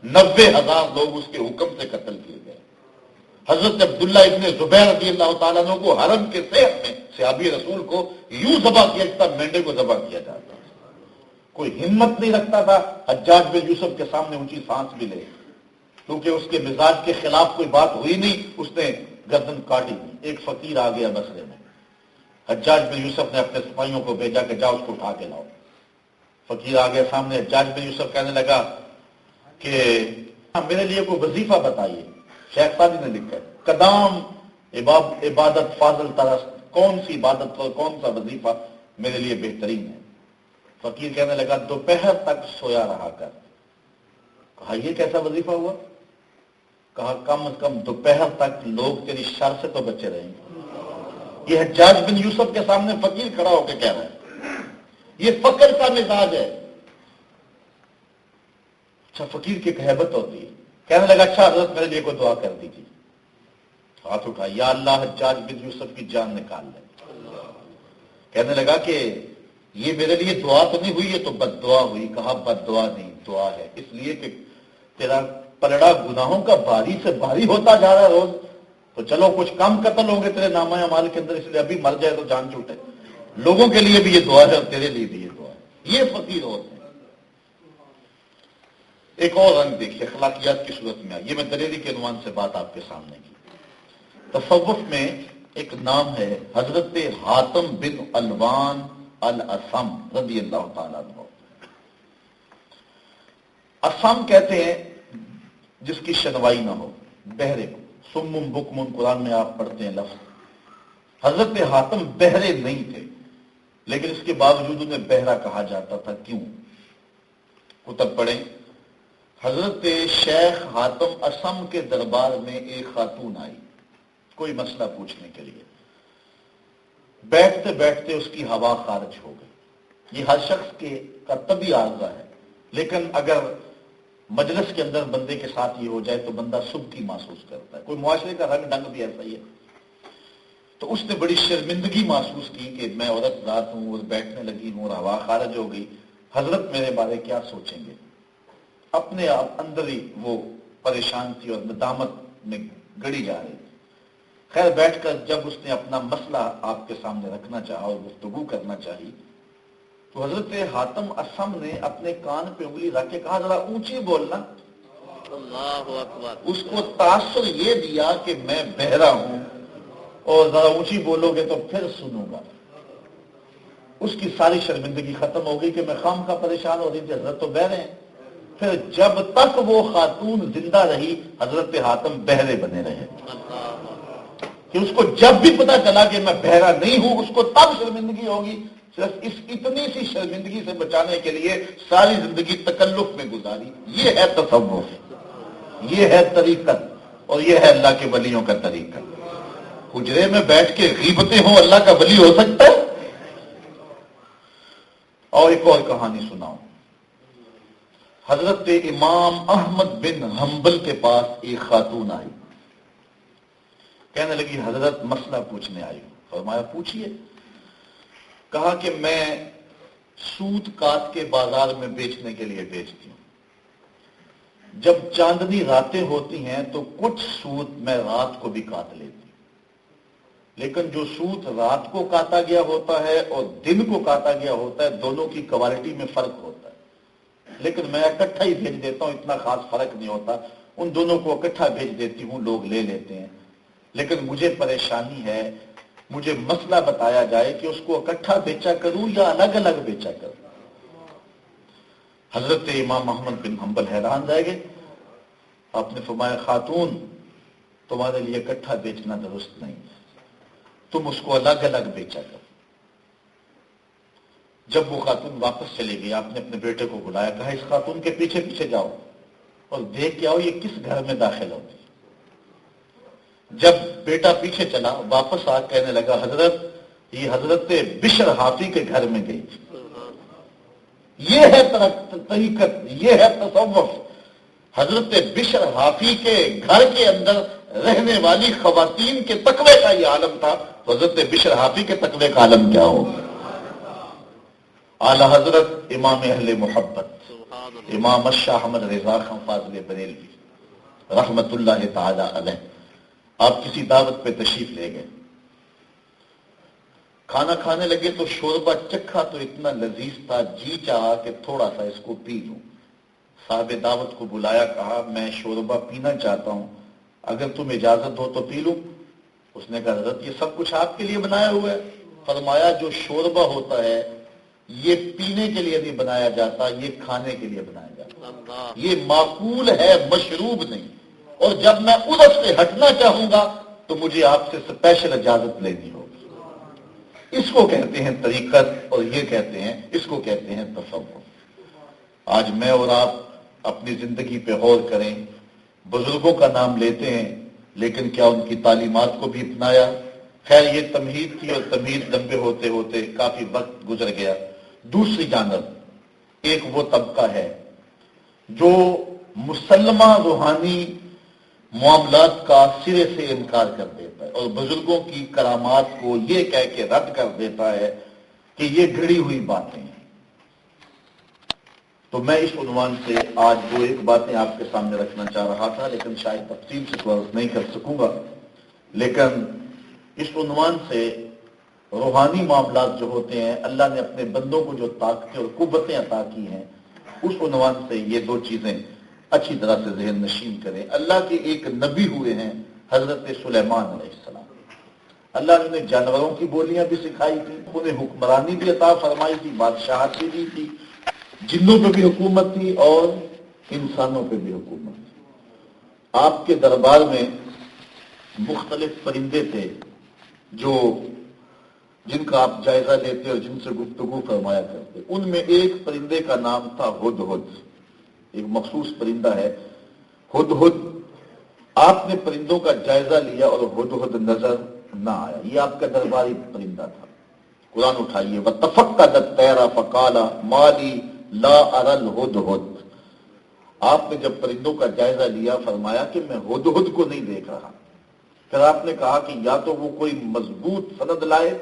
90,000 لوگ اس کے حکم سے قتل کیے گئے۔ حضرت عبداللہ ابن زبیر رضی اللہ تعالیٰ عنہ کو حرم کے صحت میں صحابی رسول کو یوں ذبح کیا جاتا مینڈے کو ذبح کیا جاتا، کوئی ہمت نہیں رکھتا تھا حجاج بن یوسف کے سامنے اونچی سانس بھی لے، کیونکہ اس کے مزاج کے خلاف کوئی بات ہوئی نہیں، اس نے گردن کاٹی۔ ایک فقیر آ گیا بصرے میں، حجاج بن یوسف نے اپنے سپاہیوں کو بھیجا کہ جاؤ اس کو اٹھا کے لاؤ۔ فقیر آ گیا سامنے، حجاج بن یوسف کہنے لگا کہ میرے لیے کوئی وظیفہ بتائیے۔ شیخ سادی نے لکھا ہے قدام عبادت فاضل ترس، کون سی عبادت اور کون سا وظیفہ میرے لیے بہترین ہے؟ فقیر کہنے لگا دوپہر تک سویا رہا کر۔ کہا یہ کیسا وظیفہ ہوا؟ کہا کم از کم دوپہر تک لوگ تیری شر سے تو بچے رہیں گے۔ یہ حجاج بن یوسف کے سامنے فقیر کھڑا ہو کے کہہ رہا ہے، یہ فقر کا مزاج ہے۔ اچھا فقیر کی ایک ہیبت ہوتی ہے، کہنے لگا اچھا حضرت میرے لیے کوئی دعا کر دیجیے۔ ہاتھ اٹھا، یا اللہ حجاج بن یوسف کی جان نکال لے۔ کہنے لگا کہ یہ میرے لیے دعا تو نہیں ہوئی، یہ تو بد دعا ہوئی۔ کہا بد دعا نہیں، دعا ہے، اس لیے کہ تیرا پلڑا گناہوں کا بھاری سے بھاری ہوتا جا رہا ہے روز، تو چلو کچھ کم قتل ہوں گے تیرے نامہ اعمال کے اندر، اس لیے ابھی مر جائے تو جان چھوٹے۔ لوگوں کے لیے بھی یہ دعا ہے اور تیرے لیے بھی یہ دعا ہے۔ یہ فقیر ہوتے ہیں۔ ایک اور رنگ دیکھیے اخلاقیات کی صورت میں، یہ میں دلیری کے عنوان سے بات آپ کے سامنے کی۔ تصوف میں ایک نام ہے حضرت حاتم بن الوان الاسم رضی اللہ تعالیٰ عنہ۔ اسم کہتے ہیں جس کی شنوائی نہ ہو، بہرے کو، سمم بکمن قرآن میں آپ پڑھتے ہیں لفظ۔ حضرت حاتم بہرے نہیں تھے، لیکن اس کے باوجود انہیں بہرا کہا جاتا تھا۔ کیوں؟ کتب پڑھیں۔ حضرت شیخ حاتم اسم کے دربار میں ایک خاتون آئی کوئی مسئلہ پوچھنے کے لیے، بیٹھتے بیٹھتے اس کی ہوا خارج ہو گئی۔ یہ ہر شخص کا طبی عارضہ ہے، لیکن اگر مجلس کے اندر بندے کے ساتھ یہ ہو جائے تو بندہ سبکی محسوس کرتا ہے، کوئی معاشرے کا رنگ ڈنگ بھی ایسا ہی ہے۔ تو اس نے بڑی شرمندگی محسوس کی کہ میں عورت ذات ہوں اور بیٹھنے لگی ہوں اور ہوا خارج ہو گئی، حضرت میرے بارے کیا سوچیں گے؟ اپنے آپ اندر ہی وہ پریشان تھی اور ندامت میں گڑی جا رہی تھی۔ خیر بیٹھ کر جب اس نے اپنا مسئلہ آپ کے سامنے رکھنا چاہا اور گفتگو کرنا چاہی تو حضرت حاتم اسم نے اپنے کان پہ انگلی رکھ کے کہا ذرا اونچی بولنا۔ اللہ اکبر۔ اس کو تاثر یہ دیا کہ میں بہرا ہوں اور ذرا اونچی بولو گے تو پھر سنوں گا۔ اس کی ساری شرمندگی ختم ہو گئی کہ میں خام خواہ پریشان ہو رہی تھی، حضرت تو بہرے ہیں۔ پھر جب تک وہ خاتون زندہ رہی حضرت حاتم بہرے بنے رہے، کہ اس کو جب بھی پتا چلا کہ میں بہرا نہیں ہوں اس کو تب شرمندگی ہوگی۔ صرف اس اتنی سی شرمندگی سے بچانے کے لیے ساری زندگی تکلف میں گزاری۔ یہ ہے تصوف، یہ ہے طریقت، اور یہ ہے اللہ کے ولیوں کا طریقہ۔ حجرے میں بیٹھ کے غیبتیں ہوں اللہ کا ولی ہو سکتا ہے؟ اور ایک اور کہانی سناؤں۔ حضرت امام احمد بن حنبل کے پاس ایک خاتون آئی، کہنے لگی حضرت مسئلہ پوچھنے آئی ہوں۔ فرمایا پوچھئے۔ کہا کہ میں سوت کاٹ کے بازار میں بیچنے کے لیے بیچتی ہوں. جب چاندنی راتیں ہوتی ہیں تو کچھ سوت میں رات کو بھی کاٹ لیتی ہوں، لیکن جو سوت رات کو کاٹا گیا ہوتا ہے اور دن کو کاٹا گیا ہوتا ہے دونوں کی کوالٹی میں فرق ہوتا ہے، لیکن میں اکٹھا ہی بھیج دیتا ہوں، اتنا خاص فرق نہیں ہوتا. ان دونوں کو اکٹھا بھیج دیتی ہوں، لوگ لے لیتے ہیں. لیکن مجھے پریشانی ہے، مجھے مسئلہ بتایا جائے کہ اس کو اکٹھا بیچا کروں یا الگ الگ بیچا کروں. حضرت امام محمد بن حنبل حیران رہ گئے. آپ نے فرمایا خاتون تمہارے لیے اکٹھا بیچنا درست نہیں، تم اس کو الگ الگ بیچا کرو. جب وہ خاتون واپس چلی گئی آپ نے اپنے بیٹے کو بلایا، کہا اس خاتون کے پیچھے پیچھے جاؤ اور دیکھ کے آؤ یہ کس گھر میں داخل ہوتی. جب بیٹا پیچھے چلا واپس آ کہنے لگا حضرت یہ حضرت بشر حافی کے گھر میں گئی تھی. یہ ہے طریقت، یہ ہے تصوف. حضرت بشر حافی کے گھر کے اندر رہنے والی خواتین کے تقوی کا یہ عالم تھا، تو حضرت بشر حافی کے تقوی کا عالم کیا ہو. اعلی حضرت امام اہل محبت امام شاہ احمد رضا خان فاضل بریلوی رحمت اللہ تعالی علیہ، آپ کسی دعوت پہ تشریف لے گئے، کھانا کھانے لگے تو شوربہ چکھا تو اتنا لذیذ تھا، جی چاہا کہ تھوڑا سا اس کو پی لوں. صاحب دعوت کو بلایا، کہا میں شوربہ پینا چاہتا ہوں، اگر تم اجازت ہو تو پی لوں. اس نے کہا حضرت یہ سب کچھ آپ کے لیے بنایا ہوا ہے. فرمایا جو شوربہ ہوتا ہے یہ پینے کے لیے نہیں بنایا جاتا، یہ کھانے کے لیے بنایا جاتا، یہ معقول ہے، مشروب نہیں. اور جب میں ادھر سے ہٹنا چاہوں گا تو مجھے آپ سے اسپیشل اجازت لینی ہوگی. اس کو کہتے ہیں طریقت، اور یہ کہتے ہیں، اس کو کہتے ہیں تصوف. آج میں اور آپ اپنی زندگی پہ غور کریں، بزرگوں کا نام لیتے ہیں لیکن کیا ان کی تعلیمات کو بھی اپنایا؟ خیر یہ تمہید تھی اور تمہید لمبے ہوتے ہوتے کافی وقت گزر گیا. دوسری جانب ایک وہ طبقہ ہے جو مسلمہ روحانی معاملات کا سرے سے انکار کر دیتا ہے اور بزرگوں کی کرامات کو یہ کہہ کے رد کر دیتا ہے کہ یہ گھڑی ہوئی باتیں ہیں. تو میں اس عنوان سے آج دو ایک باتیں آپ کے سامنے رکھنا چاہ رہا تھا، لیکن شاید تفصیل سے کوشش نہیں کر سکوں گا. لیکن اس عنوان سے روحانی معاملات جو ہوتے ہیں، اللہ نے اپنے بندوں کو جو طاقتیں اور قوتیں عطا کی ہیں، اس عنوان سے یہ دو چیزیں اچھی طرح سے ذہن نشین کریں. اللہ کے ایک نبی ہوئے ہیں حضرت سلیمان علیہ السلام. اللہ نے انہیں جانوروں کی بولیاں بھی سکھائی تھی، انہیں حکمرانی بھی عطا فرمائی تھی، بادشاہت بھی دی تھی، جنوں پہ بھی حکومت تھی اور انسانوں پہ بھی حکومت تھی. آپ کے دربار میں مختلف پرندے تھے جن کا آپ جائزہ لیتے اور جن سے گفتگو فرمایا کرتے. ان میں ایک پرندے کا نام تھا ہدہد. ایک مخصوص پرندہ ہے ہدہد. آپ نے پرندوں کا جائزہ لیا اور ہدہد نظر نہ آیا. یہ آپ کا درباری پرندہ تھا. قرآن اٹھائیے وَتَفَقَّدَ الطَّيْرَ فَقَالَ مَا لِي لَا أَرَى الْهُدْهُدْ. آپ نے جب پرندوں کا جائزہ لیا فرمایا کہ میں ہدہد کو نہیں دیکھ رہا. پھر آپ نے کہا کہ یا تو وہ کوئی مضبوط سند لائے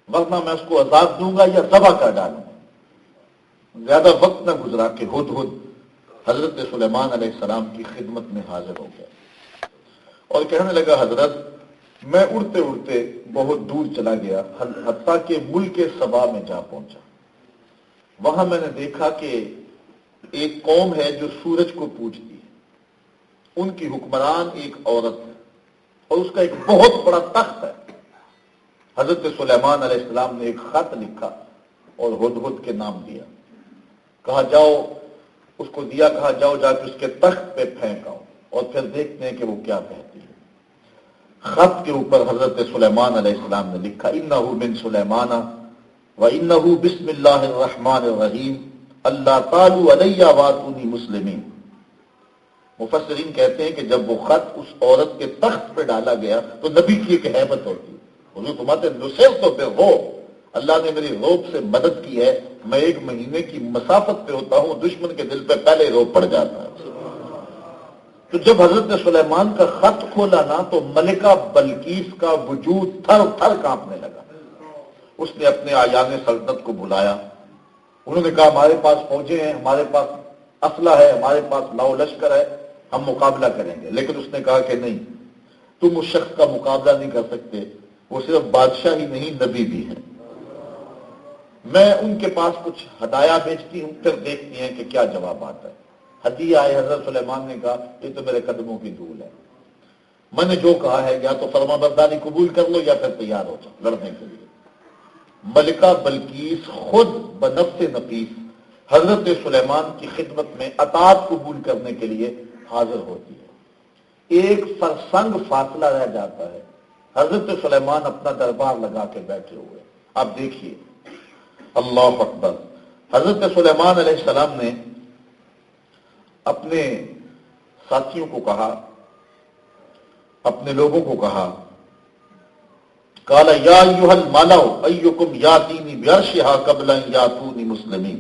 ورنہ میں اس کو عذاب دوں گا یا ذبح کر ڈالوں گا. زیادہ وقت نہ گزرا کہ ہدہد حضرت سلیمان علیہ السلام کی خدمت میں حاضر ہو گیا اور کہنے لگا حضرت میں اڑتے اڑتے بہت دور چلا گیا حتیٰ کہ ملک سبا میں جا پہنچا. وہاں میں نے دیکھا کہ ایک قوم ہے جو سورج کو پوجتی ہے. ان کی حکمران ایک عورت ہے اور اس کا ایک بہت بڑا تخت ہے. حضرت سلیمان علیہ السلام نے ایک خط لکھا اور ہدہد کے نام دیا. کہا جاؤ اس کو دیا، کہا جاؤ جا کے اس کے تخت پہ پھینک آؤ اور پھر دیکھتے ہیں کہ وہ کیا کہتی ہے. خط کے اوپر حضرت سلیمان علیہ السلام نے لکھا انہو من سلیمان وانہو بسم اللہ الرحمن الرحیم اللہ تعالی علیہ واتونی مسلمین. مفسرین کہتے ہیں کہ جب وہ خط اس عورت کے تخت پہ ڈالا گیا تو نبی کی ایک حیبت ہوتی. حضور فرماتے نصرت تو پہ ہو، اللہ نے میری روب سے مدد کی ہے. میں 1 مہینے کی مسافت پہ ہوتا ہوں، دشمن کے دل پہ پہلے روب پڑ جاتا ہے. تو جب حضرت سلیمان کا خط کھولا نا تو ملکہ بلقیس کا وجود تھر تھر کانپنے لگا. اس نے اپنے آیان سلطنت کو بلایا انہوں نے کہا ہمارے پاس فوجیں ہیں، ہمارے پاس اسلحہ ہے، ہمارے پاس لاؤ لشکر ہے، ہم مقابلہ کریں گے. لیکن اس نے کہا کہ نہیں، تم اس شخص کا مقابلہ نہیں کر سکتے، وہ صرف بادشاہ ہی نہیں نبی بھی ہے. میں ان کے پاس کچھ ہدایہ بیچتی ہوں، پھر دیکھتی ہیں کہ کیا جواب آتا ہے. ہدیہ آئے، حضرت سلیمان نے کہا یہ تو میرے قدموں کی دھول ہے، میں نے جو کہا ہے یا تو فرما برداری قبول کر لو یا پھر تیار ہو جاؤ لڑنے کے لیے. ملکہ بلقیس خود بنفس نفیس حضرت سلیمان کی خدمت میں اطاعت قبول کرنے کے لیے حاضر ہوتی ہے. ایک فرسنگ فاصلہ رہ جاتا ہے، حضرت سلیمان اپنا دربار لگا کے بیٹھے ہوئے. آپ دیکھیے، اللہ اکبر. حضرت سلیمان علیہ السلام نے اپنے ساتھیوں کو کہا، اپنے لوگوں کو کہا، قال یا ایھا الملأ ایکم یاتینی بعرشھا قبل ان یاتونی مسلمین.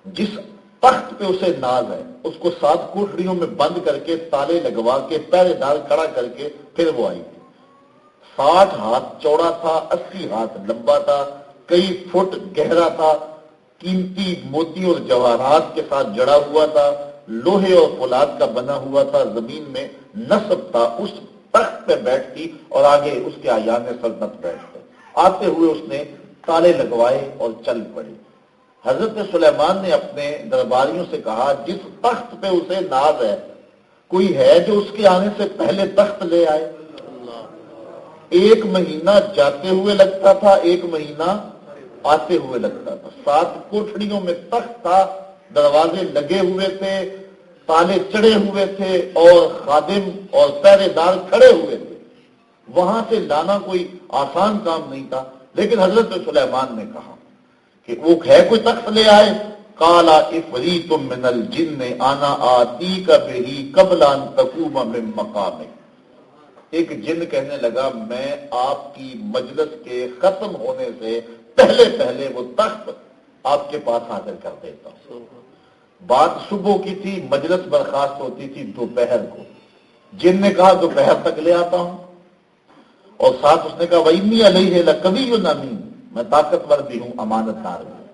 جس تخت پہ اسے ناز ہے اس کو 7 کوٹڑیوں میں بند کر کے تالے لگوا کے پہرے دار کھڑا کر کے پھر وہ آئی تھی. 60 ہاتھ چوڑا تھا، 80 ہاتھ لمبا تھا، کئی فٹ گہرا تھا، قیمتی موتی اور جواہرات کے ساتھ جڑا ہوا تھا، لوہے اور فولاد کا بنا ہوا تھا، زمین میں نصب تھا. اس تخت پہ بیٹھتی اور آگے اس کے اعیان سلطنت بیٹھتے. آتے ہوئے اس نے تالے لگوائے اور چل پڑی. حضرت سلیمان نے اپنے درباریوں سے کہا جس تخت پہ اسے ناز ہے کوئی ہے جو اس کے آنے سے پہلے تخت لے آئے. 1 مہینہ جاتے ہوئے لگتا تھا، 1 مہینہ آتے ہوئے لگتا تھا. 7 کوٹھڑیوں میں تخت تھا، دروازے لگے ہوئے تھے، تالے چڑھے ہوئے تھے اور خادم اور پہرے دار کھڑے ہوئے تھے. وہاں سے لانا کوئی آسان کام نہیں تھا. لیکن حضرت سلیمان نے کہا کہ وہ ہے کوئی تخت لے آئے. قال عفریت من الجن انا آتیک بہ قبل ان تقوم من مقامک. ایک جن کہنے لگا میں آپ کی مجلس کے ختم ہونے سے پہلے پہلے وہ تخت آپ کے پاس حاضر کر دیتا ہوں. بات صبح کی تھی، مجلس برخاست ہوتی تھی دوپہر کو. جن نے کہا دوپہر تک لے آتا ہوں، اور ساتھ اس نے کہا وَإِنِّي عَلَيْهِ لَقَوِيٌّ أَمِينٌ، میں طاقتور بھی ہوں، امانت دار بھی ہوں،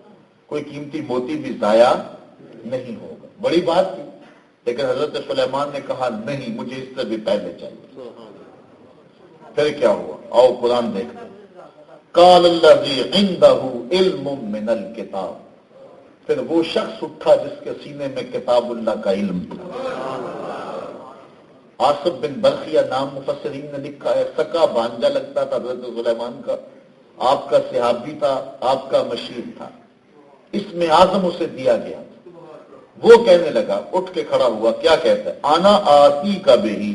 کوئی قیمتی موتی بھی ضائع نہیں ہوگا. بڑی بات تھی. لیکن حضرت سلیمان نے کہا نہیں، مجھے اس سے بھی پہلے چاہیے. پھر کیا ہوا؟ آؤ قرآن دیکھتے ہیں. قال الذی عنده علم من الکتاب. پھر وہ شخص اٹھا جس کے سینے میں کتاب اللہ کا علم تھا. آصف بن برخیہ نام مفسرین نے لکھا ہے، سکا بانجا لگتا تھا حضرت سلیمان کا، آپ کا صحابی تھا، آپ کا مشیر تھا. اس میں اعظم اسے دیا گیا. وہ کہنے لگا، اٹھ کے کھڑا ہوا، کیا کہتا ہے؟ آنا آتی کا بہی،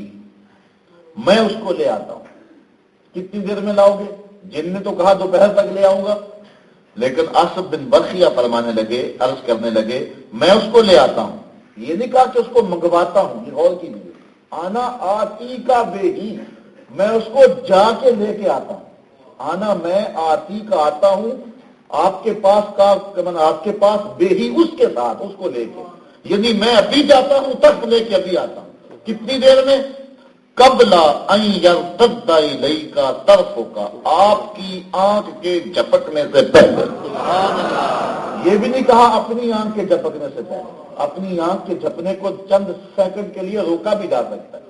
میں اس کو لے آتا ہوں. کتنی دیر میں لاؤ گے؟ جن نے تو کہا دوپہر تک لے آؤں گا. لیکن آصف بن برخیہ فرمانے لگے، عرض کرنے لگے میں اس کو لے آتا ہوں. یہ نہیں کہا کہ اس کو منگواتا ہوں، یہ غور کیجیے. آنا آتی کا بے ہی، میں اس کو جا کے لے کے آتا ہوں. آنا میں آتی کا آتا ہوں آپ کے پاس کا، آپ کے پاس بے ہی اس کے ساتھ، اس کو لے کے، یعنی میں ابھی جاتا ہوں، تخت لے کے ابھی آتا ہوں. کتنی دیر میں؟ قبل ان یرتد الیک طرفک، آپ کی آنکھ کے جھپکنے سے پہلے. یہ بھی نہیں کہا اپنی آنکھ کے جھپکنے سے پہلے. اپنی آنکھ کے جھپنے کو چند سیکنڈ کے لیے روکا بھی جا سکتا ہے،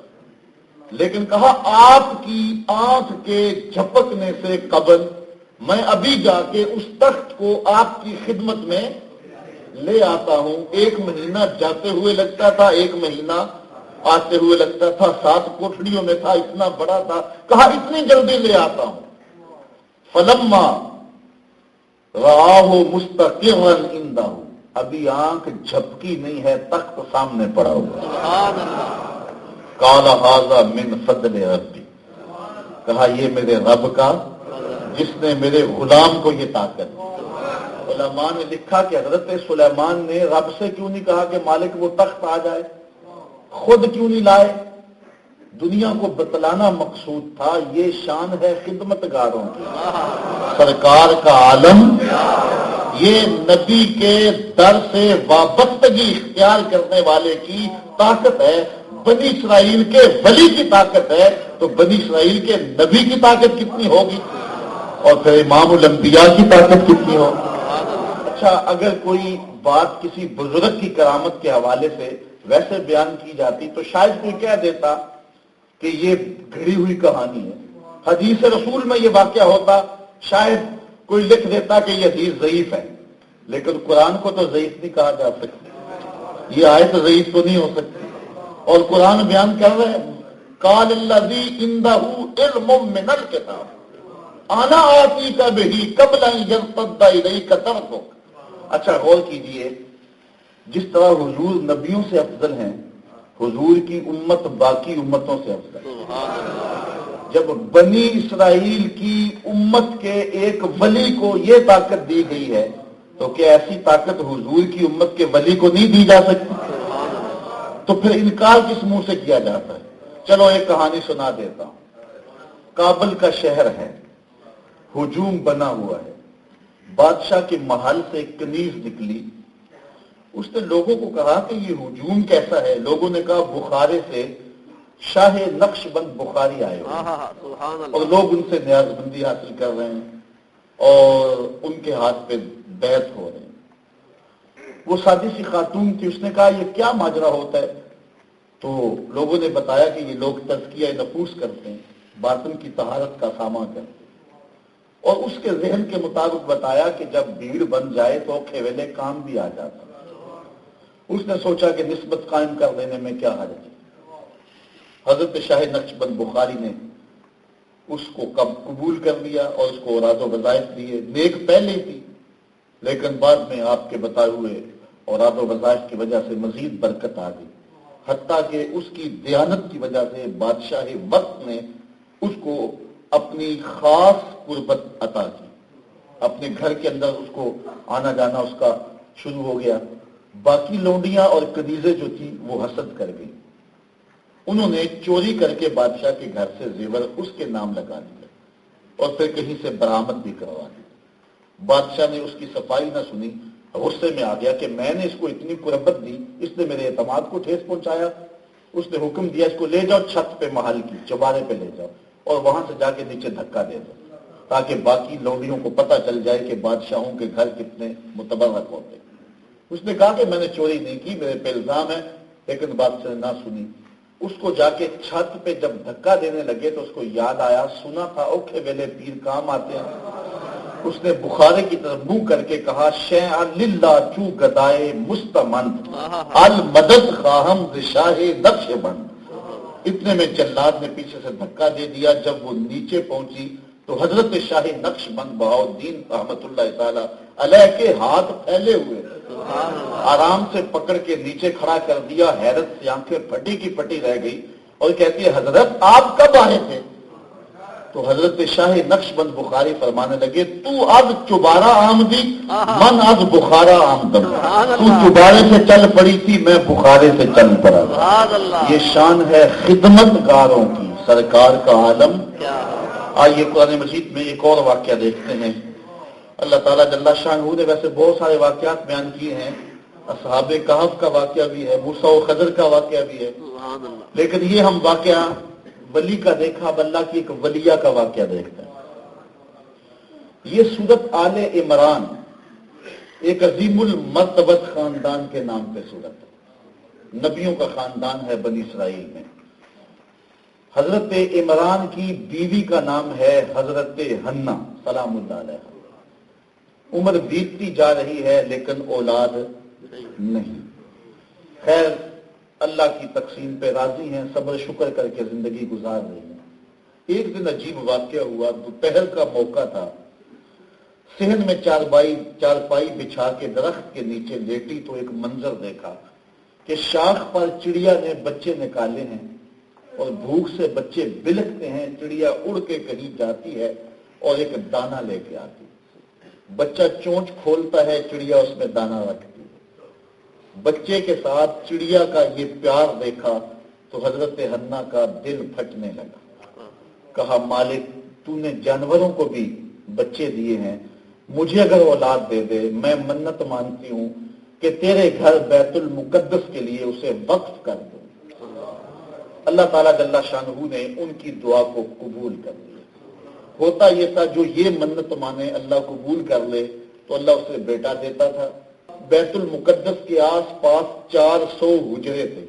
لیکن کہا آپ کی آنکھ کے جھپکنے سے قبل میں ابھی جا کے اس تخت کو آپ کی خدمت میں لے آتا ہوں. 1 مہینہ جاتے ہوئے لگتا تھا، 1 مہینہ آتے ہوئے لگتا تھا. 7 کوٹھڑیوں میں تھا، اتنا بڑا تھا. کہا اتنی جلدی لے آتا ہوں. فلما رآہ مستقرا عنده، ابھی آنکھ جھپکی نہیں ہے، تخت سامنے پڑا ہوا. قال ھذا من فضل ربی، کہا یہ میرے رب کا جس نے میرے غلام کو یہ طاقت دی. علماء نے لکھا کہ حضرت سلیمان نے رب سے کیوں نہیں کہا کہ مالک وہ تخت آ جائے، خود کیوں نہیں لائے؟ دنیا کو بتلانا مقصود تھا. یہ شان ہے خدمتگاروں کی، سرکار کا عالم، یہ نبی کے در سے وابستگی اختیار کرنے والے کی طاقت ہے. بنی اسرائیل کے ولی کی طاقت ہے تو بنی اسرائیل کے نبی کی طاقت کتنی ہوگی، اور پھر امام الانبیاء کی طاقت کتنی ہوگی. اچھا اگر کوئی بات کسی بزرگ کی کرامت کے حوالے سے ویسے بیان کی جاتی تو شاید کوئی کہہ دیتا کہ یہ گھڑی ہوئی کہانی ہے. حدیث رسول میں یہ واقعہ ہوتا شاید کوئی لکھ دیتا کہ یہ حدیث ضعیف ہے. لیکن قرآن کو تو ضعیف نہیں کہا جا سکتا، یہ آیت ضعیف تو نہیں ہو سکتی. اور قرآن بیان کر رہے ہیں قال الذی عنده علم من الکتاب انا آتیک بہ قبل ان یرتد الیک طرفک. اچھا غور کیجئے، جس طرح حضور نبیوں سے افضل ہیں، حضور کی امت باقی امتوں سے افضل. جب بنی اسرائیل کی امت کے ایک ولی کو یہ طاقت دی گئی ہے تو کیا ایسی طاقت حضور کی امت کے ولی کو نہیں دی جا سکتی؟ تو پھر انکار کس منہ سے کیا جاتا ہے؟ چلو ایک کہانی سنا دیتا ہوں. کابل کا شہر ہے، ہجوم بنا ہوا ہے، بادشاہ کے محل سے ایک کنیز نکلی. اس نے لوگوں کو کہا کہ یہ ہجوم کیسا ہے؟ لوگوں نے کہا بخارے سے شاہ نقش بند بخاری آئے ہوئے اور لوگ ان سے نیاز بندی حاصل کر رہے ہیں اور ان کے ہاتھ پہ بیعت ہو رہے ہیں. وہ سادی سی خاتون تھی، اس نے کہا یہ کیا ماجرا ہوتا ہے؟ تو لوگوں نے بتایا کہ یہ لوگ تزکیہ نفوس کرتے ہیں، باطن کی طہارت کا سامان کرتے ہیں. اور اس کے ذہن کے مطابق بتایا کہ جب بھیڑ بن جائے تو کھیویلے کام بھی آ جاتا. اس نے سوچا کہ نسبت قائم کر دینے میں کیا حرج ہے. حضرت شاہ نقشبند بخاری نے اس کو قبول کر لیا اور اس کو اوراد و وظائف دیے. نیک پہلے تھی لیکن بعد میں آپ کے بتائے ہوئے اوراد و وظائف کی وجہ سے مزید برکت آ گئی، حتیٰ کہ اس کی دیانت کی وجہ سے بادشاہ وقت نے اس کو اپنی خاص قربت عطا کی. اپنے گھر کے اندر اس کو آنا جانا اس کا شروع ہو گیا. باقی لونڈیاں اور کنیزیں جو تھی وہ حسد کر گئی. انہوں نے چوری کر کے بادشاہ کے گھر سے زیور اس کے نام لگا دیا اور پھر کہیں سے برآمد بھی کروا دی. بادشاہ نے اس کی صفائی نہ سنی، غصے میں آ گیا کہ میں نے اس کو اتنی قربت دی، اس نے میرے اعتماد کو ٹھیس پہنچایا. اس نے حکم دیا اس کو لے جاؤ چھت پہ، محل کی چوبارے پہ لے جاؤ اور وہاں سے جا کے نیچے دھکا دے دو تاکہ باقی لوڈیوں کو پتہ چل جائے کہ بادشاہوں کے گھر کتنے متبرک ہوتے. اس نے کہا کہ میں نے چوری نہیں کی، میرے پہ الزام ہے، لیکن بادشاہ نے نہ سنی. اس کو جا کے چھت پہ جب دھکا دینے لگے تو اس کو یاد آیا سنا تھا اوکھے ویلے پیر کام آتے ہیں. اس نے بخارے کی طرف منہ کر کے کہا شیء للہ چو گدائے مستمند المدد خواہم شاہ نقش بند. اتنے میں جلاد نے پیچھے سے دھکا دے دیا. جب وہ نیچے پہنچی تو حضرت شاہ نقش بند بہاؤالدین رحمت اللہ تعالی علیہ کے ہاتھ پھیلے ہوئے آرام سے پکڑ کے نیچے کھڑا کر دیا. حیرت سے آنکھیں پھٹی کی پھٹی رہ گئی اور کہتی ہے حضرت آپ کب آئے تھے؟ تو حضرت شاہ نقش بند بخاری فرمانے لگے تو اب چوبارہ آمدی من از بخارا آمدم. تو چوبارے سے چل پڑی تھی، میں بخارے سے چل پڑا. یہ شان ہے خدمت گاروں کی، سرکار کا عالم. آئیے قرآن مجید میں ایک اور واقعہ دیکھتے ہیں. اللہ تعالیٰ جل شانہ نے ویسے بہت سارے واقعات بیان کیے ہیں. اصحاب کہف کا واقعہ بھی ہے، موسیٰ و خضر کا واقعہ بھی ہے، لیکن یہ ہم واقعہ ولی کا دیکھا، اب اللہ کی ایک ولیہ کا واقعہ دیکھتے ہیں. یہ سورت آل عمران ایک عظیم المرتبت خاندان کے نام پہ سورت ہے. نبیوں کا خاندان ہے بنی اسرائیل میں. حضرت عمران کی بیوی کا نام ہے حضرت حنہ سلام اللہ علیہ. عمر بیتتی جا رہی ہے لیکن اولاد نہیں. خیر اللہ کی تقسیم پہ راضی ہیں، صبر شکر کر کے زندگی گزار رہی ہیں. ایک دن عجیب واقعہ ہوا. دوپہر کا موقع تھا. صحن میں چارپائی بچھا کے درخت کے نیچے لیٹی تو ایک منظر دیکھا کہ شاخ پر چڑیا نے بچے نکالے ہیں اور بھوک سے بچے بلکتے ہیں. چڑیا اڑ کے کہیں جاتی ہے اور ایک دانہ لے کے آتی. بچہ چونچ کھولتا ہے، چڑیا اس میں دانہ رکھتی ہے. بچے کے ساتھ چڑیا کا یہ پیار دیکھا تو حضرت حنہ کا دل پھٹنے لگا. کہا مالک تو نے جانوروں کو بھی بچے دیے ہیں، مجھے اگر اولاد دے دے، میں منت مانتی ہوں کہ تیرے گھر بیت المقدس کے لیے اسے وقف کر دوں. اللہ تعالیٰ جل شانہ نے ان کی دعا کو قبول کر لیا. ہوتا یہ تھا جو یہ منت مانے اللہ قبول کر لے، تو اللہ اسے بیٹا دیتا تھا. بیت المقدس کے آس پاس 400 حجرے تھے.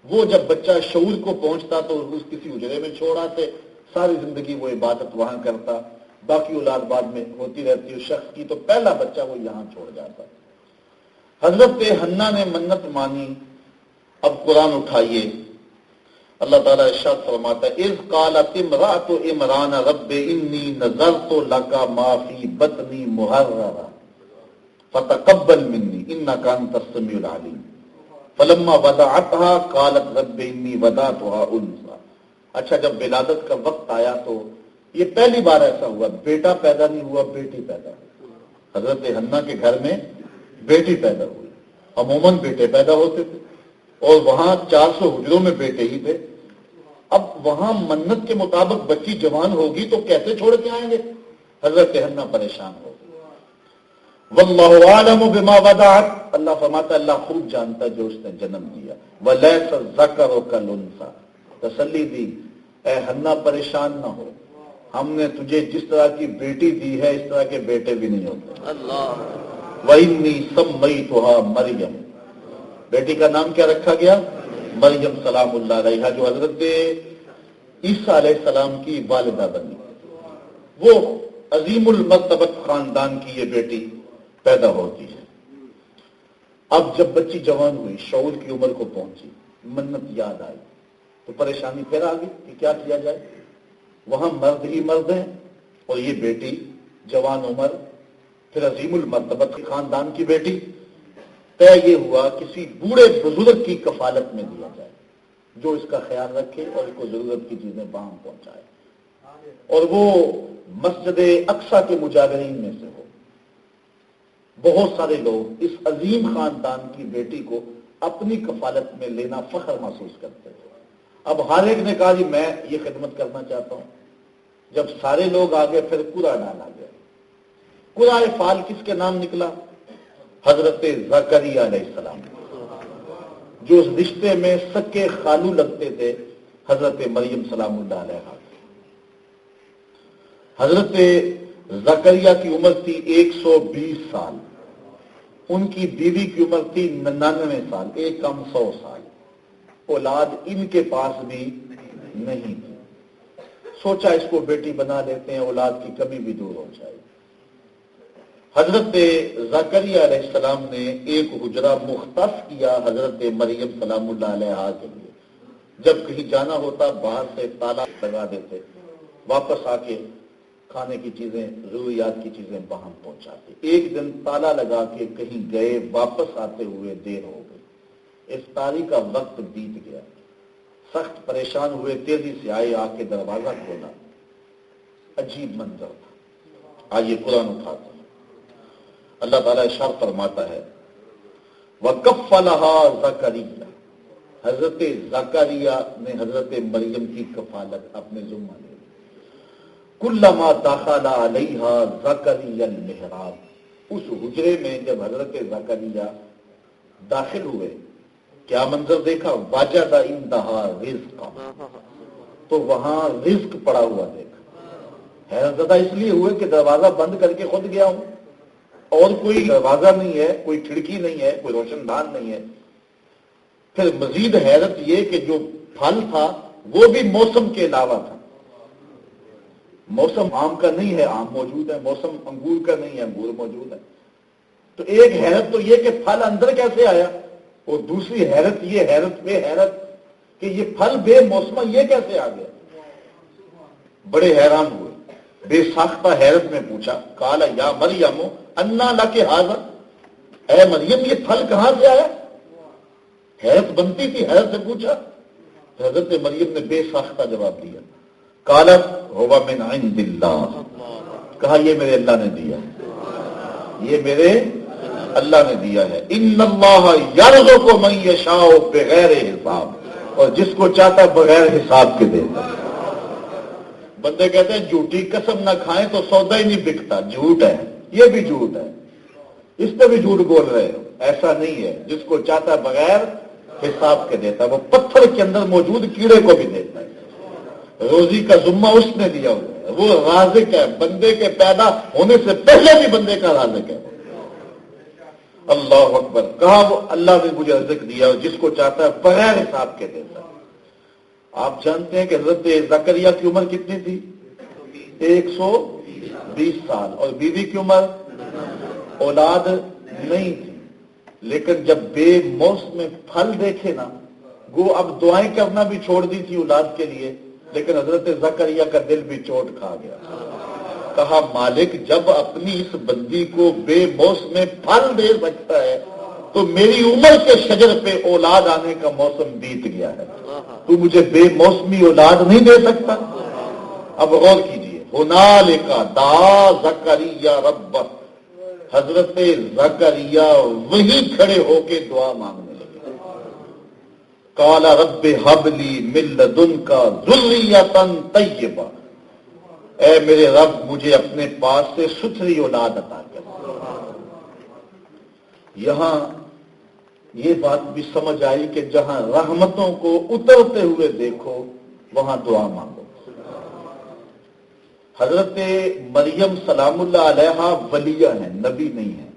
وہ جب بچہ شعور کو پہنچتا تو اس کسی حجرے میں چھوڑ آتے, ساری زندگی وہ عبادت وہاں کرتا, باقی اولاد بعد میں ہوتی رہتی اس شخص کی, تو پہلا بچہ وہ یہاں چھوڑ جاتا. حضرت حنا نے منت مانی. اب قرآن اٹھائیے, اللہ تعالیٰ ارشاد فرماتا ہے اذ قالت امرأۃ عمران رب انی نذرت لک ما فی بطنی محررا فتقبل منی انک انت السمیع العلیم فلما وضعتها قالت رب انی وضعتها انثی. اچھا, جب ولادت کا وقت آیا تو یہ پہلی بار ایسا ہوا, بیٹا پیدا نہیں ہوا, بیٹی پیدا ہوئی. حضرت حنا کے گھر میں بیٹی پیدا ہوئی. عموماً بیٹے پیدا ہوتے تھے اور وہاں 400 حجروں میں بیٹے ہی تھے. اب وہاں منت کے مطابق بچی جوان ہوگی تو کیسے چھوڑ کے آئیں گے؟ حضرت حنا پریشان ہو گئی. واللہ اعلم بما وضعت, اللہ فرماتا اللہ خوب جانتا جو اس نے جنم دیا. ولیس الذکر کالانثی, تسلی دی اے حنا پریشان نہ ہو, ہم نے تجھے جس طرح کی بیٹی دی ہے اس طرح کے بیٹے بھی نہیں ہوتے. اللہ. وَإِنِّي سَمَّيْتُهَا مریم, بیٹی کا نام کیا رکھا گیا؟ مریم سلام اللہ علیہا, جو حضرت عیسیٰ علیہ السلام کی والدہ بنی. وہ عظیم المرتبت خاندان کی یہ بیٹی پیدا ہوتی ہے. اب جب بچی جوان ہوئی, شعور کی عمر کو پہنچی, منت یاد آئی تو پریشانی پھر آ گئی کہ کیا کیا جائے. وہاں مرد ہی مرد ہیں اور یہ بیٹی جوان عمر, پھر عظیم المرتبت خاندان کی بیٹی. طے یہ ہوا کسی بوڑھے بزرگ کی کفالت میں دیا جائے جو اس کا خیال رکھے اور اس کو ضرورت کی چیزیں وہاں پہنچائے, اور وہ مسجد اقصی کے مجاورین میں سے ہو. بہت سارے لوگ اس عظیم خاندان کی بیٹی کو اپنی کفالت میں لینا فخر محسوس کرتے تھے. اب ہر ایک نے کہا جی میں یہ خدمت کرنا چاہتا ہوں. جب سارے لوگ آگے پھر قرعہ ڈالا گیا. قرعہ فال کس کے نام نکلا؟ حضرت زکریا علیہ السلام, جو اس رشتے میں سکے خالو لگتے تھے حضرت مریم سلام اللہ علیہا. حضرت زکریا کی عمر تھی 120 سال, ان کی بیوی کی عمر تھی 99 سال, ایک کم 100 سال. اولاد ان کے پاس بھی نہیں تھی. سوچا اس کو بیٹی بنا لیتے ہیں, اولاد کی کمی بھی دور ہو جائے. حضرت زکریا علیہ السلام نے ایک حجرہ مختص کیا حضرت مریم سلام اللہ علیہا کے لیے. جب کہیں جانا ہوتا باہر سے تالا لگا دیتے, واپس آ کے کھانے کی چیزیں, ضروریات کی چیزیں وہاں پہنچاتے. ایک دن تالا لگا کے کہیں گئے, واپس آتے ہوئے دیر ہو گئی. افطاری کا وقت بیت گیا. سخت پریشان ہوئے, تیزی سے آئے, آ کے دروازہ کھولا. عجیب منظر تھا. آئیے قرآن اٹھاتے ہیں. اللہ تعالیٰ ارشاد فرماتا ہے وَكَفَّلَهَا زَكَرِيَّا, حضرت زکریا نے حضرت مریم کی کفالت اپنے ذمہ لے لی. کلما دخل علیہا زکریا المحراب, اس حجرے میں جب حضرت زکریا داخل ہوئے کیا منظر دیکھا؟ وجد عندہا رزقا, تو وہاں رزق پڑا ہوا دیکھا. حیرت زدہ اس لیے ہوئے کہ دروازہ بند کر کے خود گیا ہوں, اور کوئی دروازہ نہیں ہے, کوئی کھڑکی نہیں ہے, کوئی روشن دان نہیں ہے. پھر مزید حیرت یہ کہ جو پھل تھا وہ بھی موسم کے علاوہ تھا. موسم آم کا نہیں ہے, آم موجود ہے. موسم انگور کا نہیں ہے, انگور موجود ہے. تو ایک حیرت تو یہ کہ پھل اندر کیسے آیا, اور دوسری حیرت یہ, حیرت پہ حیرت کہ یہ پھل بے موسم یہ کیسے آ گیا. بڑے حیران ہوئے, بے ساختہ حیرت میں پوچھا قال یا مریم انا لک ھذا, اے مریم یہ پھل کہاں سے آیا؟ حیرت بنتی تھی, حیرت سے پوچھا. حضرت مریم نے بے ساختہ جواب دیا قالت ھو من عند اللہ, کہا یہ میرے اللہ نے دیا, یہ میرے اللہ نے دیا ہے. ان اللہ یرزق من یشاء بغیر حساب, اور جس کو چاہتا بغیر حساب کے دیتا ہے. بندے کہتے ہیں جھوٹی قسم نہ کھائیں تو سودا ہی نہیں بکتا, جھوٹ ہے, یہ بھی جھوٹ ہے, اس پہ بھی جھوٹ بول رہے ہو. ایسا نہیں ہے, جس کو چاہتا بغیر حساب کے دیتا ہے. وہ پتھر کے اندر موجود کیڑے کو بھی دیتا ہے. روزی کا ذمہ اس نے دیا ہوا ہے. وہ رازق ہے، بندے کے پیدا ہونے سے پہلے بھی بندے کا رازق ہے۔ اللہ اکبر، کہا وہ اللہ نے مجھے رزق دیا اور جس کو چاہتا ہے بغیر حساب کے دیتا ہے۔ آپ جانتے ہیں کہ حضرت زکریا کی عمر کتنی تھی؟ 120 سال، اور بیوی کی عمر، اولاد نہیں تھی، لیکن جب بے موسم پھل دیکھے نا، گو اب دعائیں کرنا بھی چھوڑ دی تھی اولاد کے لیے، لیکن حضرت زکریا کا دل بھی چوٹ کھا گیا۔ کہا مالک جب اپنی اس بندی کو بے موسم پھل دے سکتا ہے تو میری عمر کے شجر پہ اولاد آنے کا موسم بیت گیا ہے، تو مجھے بے موسمی اولاد نہیں دے سکتا؟ اب غور کیجئے، ہنالک دعا زکریا رب، حضرت زکریا وہی کھڑے ہو کے دعا مانگنے لگے۔ قال رب ہب لی من لدنک ذریۃ طیبہ، اے میرے رب مجھے اپنے پاس سے ستھری اولاد عطا کر۔ یہاں یہ بات بھی سمجھ آئی کہ جہاں رحمتوں کو اترتے ہوئے دیکھو وہاں دعا مانگو۔ حضرت مریم سلام اللہ علیہا ولیہ ہیں، نبی نہیں ہیں،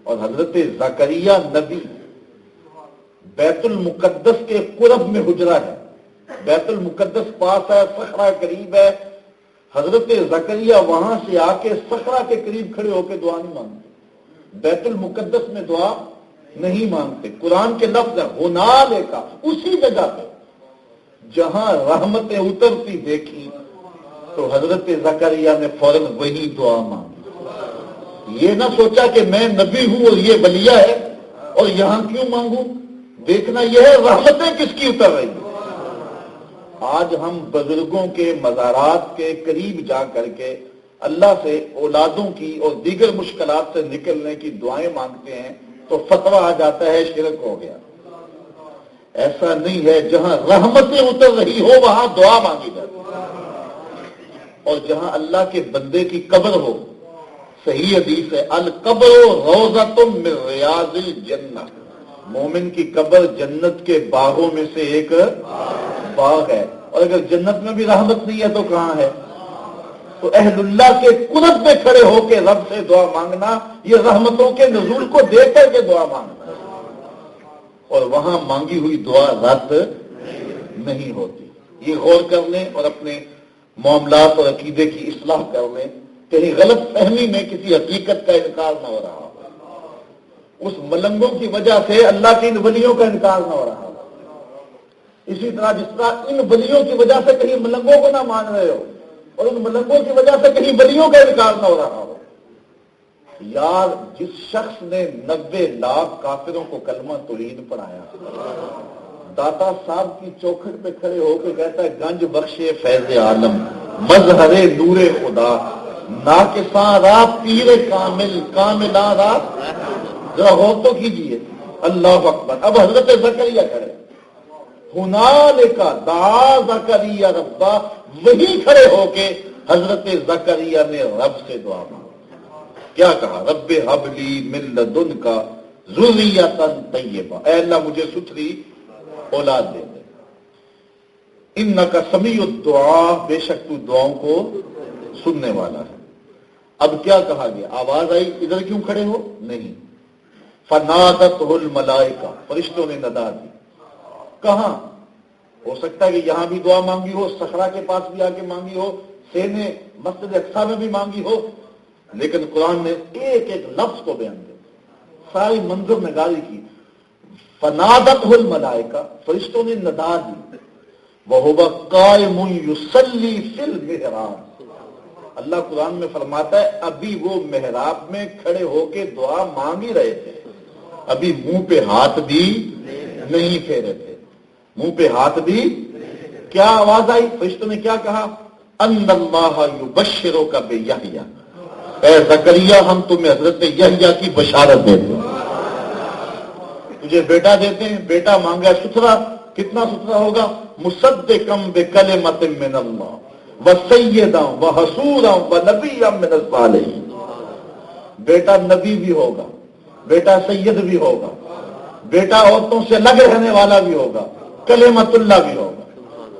اور حضرت زکریا نبی۔ بیت المقدس کے قرب میں حجرہ ہے، بیت المقدس پاس ہے، صخرہ قریب ہے، حضرت زکریا وہاں سے آ کے صخرہ کے قریب کھڑے ہو کے دعا نہیں مانگتے، بیت المقدس میں دعا نہیں مانگتے۔ قرآن کے لفظ ہے ہنالک، اسی جگہ پہ جہاں رحمتیں اترتی دیکھی تو حضرت زکریا نے فوراً وہی دعا مانگی۔ یہ نہ سوچا کہ میں نبی ہوں اور یہ ولیہ ہے اور یہاں کیوں مانگوں، دیکھنا یہ ہے رحمتیں کس کی اتر رہی ہیں۔ آج ہم بزرگوں کے مزارات کے قریب جا کر کے اللہ سے اولادوں کی اور دیگر مشکلات سے نکلنے کی دعائیں مانگتے ہیں تو فتویٰ آ جاتا ہے شرک ہو گیا۔ ایسا نہیں ہے، جہاں رحمتیں اتر رہی ہو وہاں دعا مانگی جاتی ہے، اور جہاں اللہ کے بندے کی قبر ہو، صحیح حدیث ہے القبر روضۃ من ریاض الجنہ، مومن کی قبر جنت کے باغوں میں سے ایک باغ ہے، اور اگر جنت میں بھی رحمت نہیں ہے تو کہاں ہے؟ تو اہل اللہ کے قرب میں کھڑے ہو کے رب سے دعا مانگنا یہ رحمتوں کے نزول کو دیکھ کر کے دعا مانگنا، اور وہاں مانگی ہوئی دعا رد نہیں ہوتی۔ یہ غور کر لیں اور اپنے معاملات اور عقیدے کی اصلاح کر لیں، کہیں غلط فہمی میں کسی حقیقت کا انکار نہ ہو رہا ہو، اس ملنگوں کی وجہ سے اللہ کے ان ولیوں کا انکار نہ ہو رہا ہو، اسی طرح جس طرح ان ولیوں کی وجہ سے کہیں ملنگوں کو نہ مان رہے ہو اور ان ملنگوں کی وجہ سے کہیں ولیوں کا انکار نہ ہو رہا ہو۔ یار جس شخص نے 90 لاکھ کافروں کو کلمہ توحید پڑھایا، داتا صاحب کی چوکھٹ پہ کھڑے ہو کے کہتا ہے گنج بخشے فیض عالم مظہر نور خدا ناقصاں را پیر کامل کاملاں را، ذرا غور تو کیجیے، اللہ اکبر۔ اب حضرت زکریا کھڑے، ہنالک دعا زکریا ربا، وہی کھڑے ہو کے حضرت زکریا نے رب سے دعا مانگی۔ کیا کہا؟ رب ہب لی من لدنک ذریۃ طیبہ، اے اللہ مجھے ستھری اولاد دے دے۔ انک سمیع الدعاء، بے شک تو دعاؤں کو سننے والا ہے۔ اب کیا کہا گیا؟ آواز آئی ادھر کیوں کھڑے ہو؟ نہیں، فنادتہ الملائکہ، فرشتوں نے ندا دی۔ کہاں؟ ہو سکتا ہے کہ یہاں بھی دعا مانگی ہو، صخرہ کے پاس بھی آ کے مانگی ہو، سینے مسجد اقصی میں بھی مانگی ہو، لیکن قرآن نے ایک ایک لفظ کو بیان کیا، ساری منظر نگاری کی۔ فنادتہ الملائکہ، فرشتوں نے ندا دی، وَهُوَ قَائِمٌ يُصَلِّي فِي الْمِحْرَابِ، اللہ قرآن میں فرماتا ہے ابھی وہ محراب میں کھڑے ہو کے دعا مانگ ہی رہے تھے، ابھی منہ پہ ہاتھ بھی نہیں پھیرے تھے، منہ پہ ہاتھ بھی۔ کیا آواز آئی؟ فرشتوں نے کیا کہا؟ ان اللہ یبشرک بیحییٰ، اے زکریا ہم تمہیں حضرت یحییٰ کی بشارت دیتے ہیں، تجھے بیٹا دیتے ہیں، بیٹا مانگا ستھرا، کتنا ستھرا ہوگا؟ مصدقا بکلمۃ من اللہ وسیدا وحصورا ونبیا من الصالحین، بیٹا نبی بھی ہوگا، بیٹا سید بھی ہوگا، بیٹا عورتوں سے الگ رہنے والا بھی ہوگا، کلمۃ اللہ بھی ہوگا۔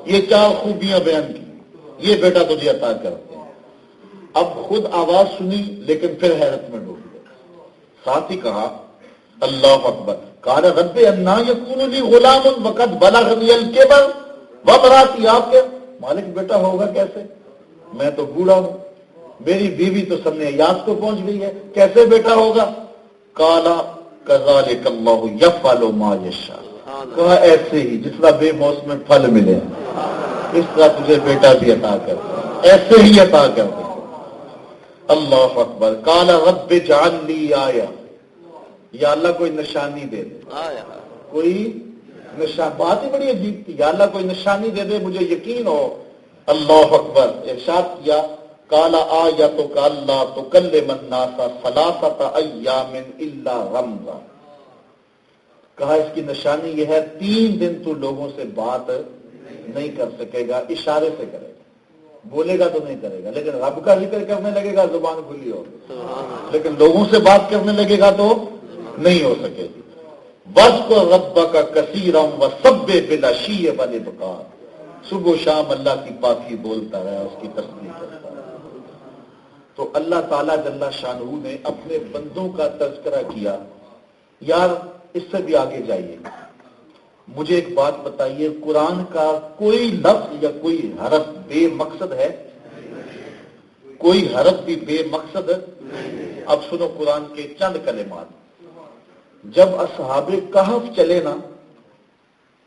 یہ چار خوبیاں بیان کی، یہ بیٹا تجھے عطا کرتے ہیں۔ اب خود آواز سنی لیکن پھر حیرت میں ڈوب گئے. ساتھ ہی کہا اللہ اکبر. قال رب انا یکون لی غلام وقد بلغنی الکبر وامراتی عاقر. مالک بیٹا ہوگا کیسے؟ میں تو بوڑھا ہوں, میری بیوی تو سامنے یاد کو پہنچ گئی ہے, کیسے بیٹا ہوگا؟ قال کذالک اللہ یفعل ما یشاء. کہا ایسے ہی جس طرح بے موسم پھل ملے اس طرح تجھے بیٹا بھی عطا کر دے, ایسے ہی عطا کر دے. اللہ اکبر. قال رب اجعل لی آیہ. یا اللہ کوئی نشانی دے دے, کوئی نشان. بات ہی بڑی عجیب تھی. یا اللہ کوئی نشانی دے دے مجھے یقین ہو. اللہ اکبر. ارشاد کیا قال آیتک اللہ تکلم الناس ثلاثۃ ایام الا رمزا. کہا اس کی نشانی یہ ہے 3 دن تو لوگوں سے بات نہیں کر سکے گا, اشارے سے کرے گا, بولے گا تو نہیں کرے گا, لیکن رب کا ذکر کرنے لگے گا زبان کھلی ہوگی, لیکن لوگوں سے بات کرنے لگے گا تو نہیں ہو سکے گی. وَاذْكُرْ رَبَّكَ كَثِيرًا وَسَبِّحْ بِالْعَشِيِّ وَالْإِبْكَارِ. صبح و شام اللہ کی پاکی بولتا رہا, اس کی تسبیح کرتا رہا. تو اللہ تعالیٰ جل شانہ نے اپنے بندوں کا تذکرہ کیا. یار اس سے بھی آگے جائیے, مجھے ایک بات بتائیے, قرآن کا کوئی لفظ یا کوئی حرف بے مقصد ہے؟ کوئی حرف بھی بے مقصد ہے؟ اب سنو قرآن کے چند کلمات. جب اصحاب کہف چلے نا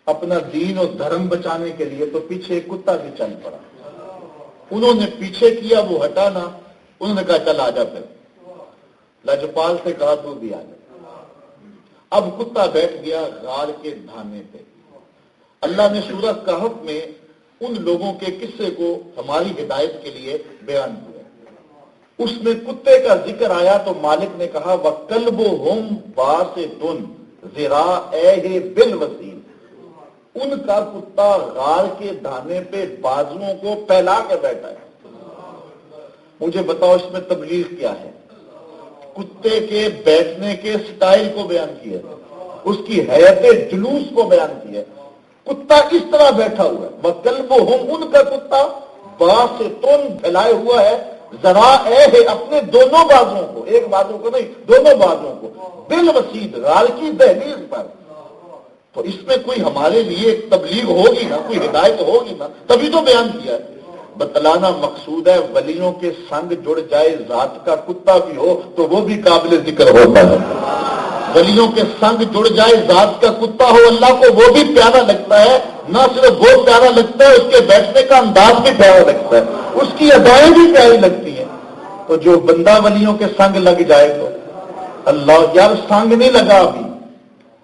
اپنا دین اور دھرم بچانے کے لیے, تو پیچھے ایک کتا بھی چل پڑا. انہوں نے پیچھے کیا, وہ ہٹا نا, انہوں نے کہا چل آ جا. پھر لاجپال سے کہا تو بھی آ جا. اب کتا بیٹھ گیا غار کے دھانے پہ. اللہ نے سورہ کہف میں ان لوگوں کے قصے کو ہماری ہدایت کے لیے بیان کیا. اس میں کتے کا ذکر آیا تو مالک نے کہا وَقَلْبُهُمْ بَاسِطٌ ذِرَاعَیْہِ بِالْوَسِیلِ. ان کا کتا غار کے دھانے پہ بازوؤں کو پھیلا کے بیٹھا ہے. مجھے بتاؤ اس میں تبلیغ کیا ہے؟ کتے کے بیٹھنے کے سٹائل کو بیان کیا, اس کی حیت جلوس کو بیان کیا. کتا اس طرح بیٹھا ہوا ہے. وَقَلْبُهُمْ, ان کا کتا باسطٌ پھیلائے ہوا ہے, ذراعیہ اپنے دونوں بازوؤں کو, ایک بازو کو نہیں دونوں بازوؤں کو, بالوسیط غار کی دہلیز پر. تو اس میں کوئی ہمارے لیے ایک تبلیغ ہوگی نا, کوئی ہدایت ہوگی نا, تبھی تو بیان کیا ہے. بتلانا مقصود ہے ولیوں کے سنگ جڑ جائے ذات کا کتا بھی ہو تو وہ بھی قابل ذکر ہوتا ہے. ولیوں کے سنگ جڑ جائے ذات کا کتا ہو, اللہ کو وہ بھی پیارا لگتا ہے. نہ صرف وہ پیارا لگتا ہے, اس کے بیٹھنے کا انداز بھی پیارا لگتا ہے, اس کی ادائیں بھی پیاری لگتی ہیں. تو جو بندہ ولیوں کے سنگ لگ جائے تو اللہ. یار سنگ نہیں لگا,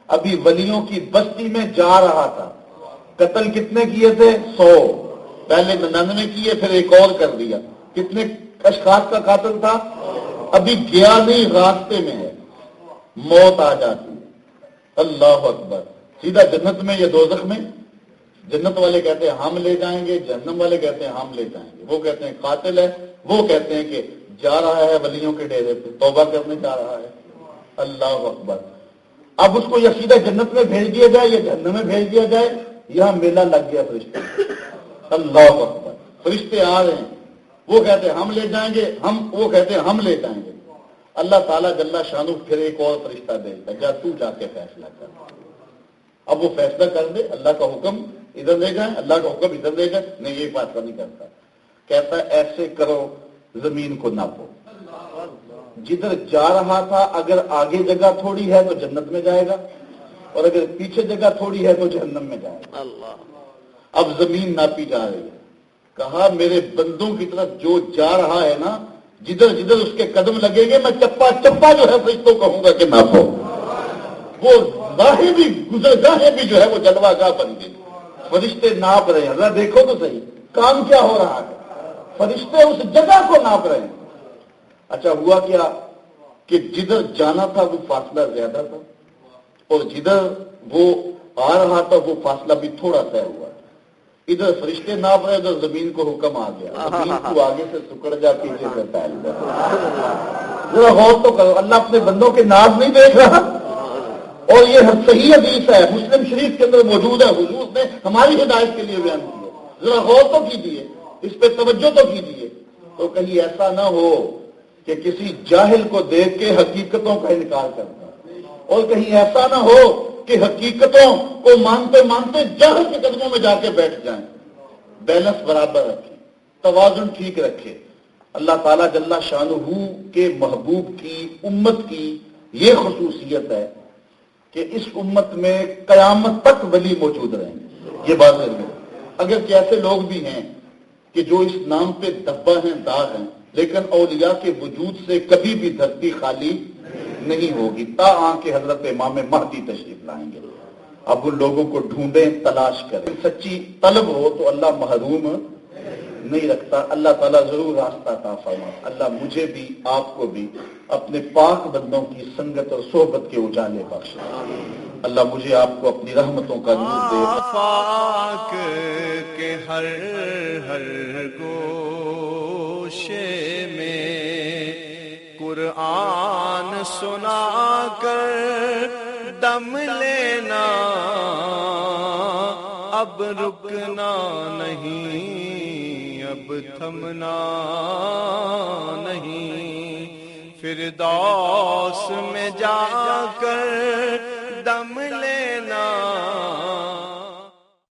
ابھی ولیوں کی بستی میں جا رہا تھا. قتل کتنے کیے تھے؟ 100. پہلے 99 کیے, پھر ایک اور کر دیا. کتنے اشخاص کا قاتل تھا؟ ابھی گیا نہیں, راستے میں ہے, موت آ جاتی. اللہ اکبر. سیدھا جنت میں یا دوزخ میں؟ جنت والے کہتے ہیں ہم لے جائیں گے, جہنم والے کہتے ہیں ہم لے جائیں گے. وہ کہتے ہیں قاتل ہے, وہ کہتے ہیں کہ جا رہا ہے ولیوں کے ڈیرے پہ, توبہ کرنے جا رہا ہے. اللہ اکبر. اب اس کو یا سیدھا جنت میں بھیج دیا جائے یا جہنم میں بھیج دیا جائے. یہاں میلہ لگ گیا فرشتے. اللہ اکبر. فرشتے آ رہے ہیں, وہ کہتے ہیں ہم لے جائیں گے, وہ کہتے ہیں ہم لے جائیں گے. اللہ تعالیٰ جل شانہ پھر ایک اور فرشتہ بھیجتا, جا تو جا کے فیصلہ کر. اب وہ فیصلہ کر دے, اللہ کا حکم ادھر لے جائیں, اللہ کا حکم ادھر لے جائیں. نہیں, یہ فیصلہ نہیں کرتا. کہتا ہے ایسے کرو, زمین کو ناپو. جدھر جا رہا تھا اگر آگے جگہ تھوڑی ہے تو جنت میں جائے گا, اور اگر پیچھے جگہ تھوڑی ہے تو جہنم میں جائے گا. اب زمین ناپی جا رہی ہے. کہا میرے بندوں کی طرف جو جا رہا ہے نا, جدھر جدھر اس کے قدم لگے گے میں چپا چپا جو ہے فرشتوں کہوں گا کہ ناپو. وہ راہیں بھی گزرگاہیں بھی جو ہے وہ جلوہ گاہ بن گئی. فرشتے ناپ رہے ہیں. ذرا دیکھو تو صحیح کام کیا ہو رہا ہے. فرشتے اس جگہ کو ناپ رہے ہیں. اچھا ہوا کیا کہ جدھر جانا تھا وہ فاصلہ زیادہ تھا, اور جدھر وہ آ رہا تھا وہ فاصلہ بھی تھوڑا طے ہوا. ادھر فرشتے ناپ رہے, ادھر زمین کو حکم آ گیا, زمین کو آگے سے سکڑ جا, پیچھے سے پھیل جا. ذرا غور تو کرو, اللہ اپنے بندوں کے ناز نہیں دیکھ رہا. اور یہ صحیح حدیث ہے, مسلم شریف کے اندر موجود ہے, حضور نے ہماری ہدایت کے لیے بیان کیا. ذرا غور تو کیجیے, اس پہ توجہ تو کیجیے. تو کہیں ایسا نہ ہو کہ کسی جاہل کو دیکھ کے حقیقتوں کا انکار کرتا، اور کہیں ایسا نہ ہو کہ حقیقتوں کو مانتے مانتے جاہل کے قدموں میں جا کے بیٹھ جائیں۔ بیلنس برابر رکھے، توازن ٹھیک رکھے۔ اللہ تعالیٰ جل شانہ کے محبوب کی امت کی یہ خصوصیت ہے کہ اس امت میں قیامت تک ولی موجود رہیں گے۔ یہ بات ہے، اگر ایسے لوگ بھی ہیں کہ جو اس نام پہ دبا ہیں، داغ ہیں، لیکن اولیاء کے وجود سے کبھی بھی دھرتی خالی نہیں ہوگی تا کہ حضرت امام مہدی تشریف لائیں گے۔ اب ان لوگوں کو ڈھونڈیں، تلاش کریں۔ سچی طلب ہو تو اللہ محروم نہیں رکھتا، اللہ تعالیٰ ضرور راستہ عطا فرمائے۔ اللہ مجھے بھی آپ کو بھی اپنے پاک بندوں کی سنگت اور صحبت کے اجالے بخشے۔ اللہ مجھے آپ کو اپنی رحمتوں کا نور دے۔ آفاق کے ہر گوشے میں قرآن سنا کر دم لینا، اب رکنا نہیں، اب تھمنا نہیں، فردوس میں جا کر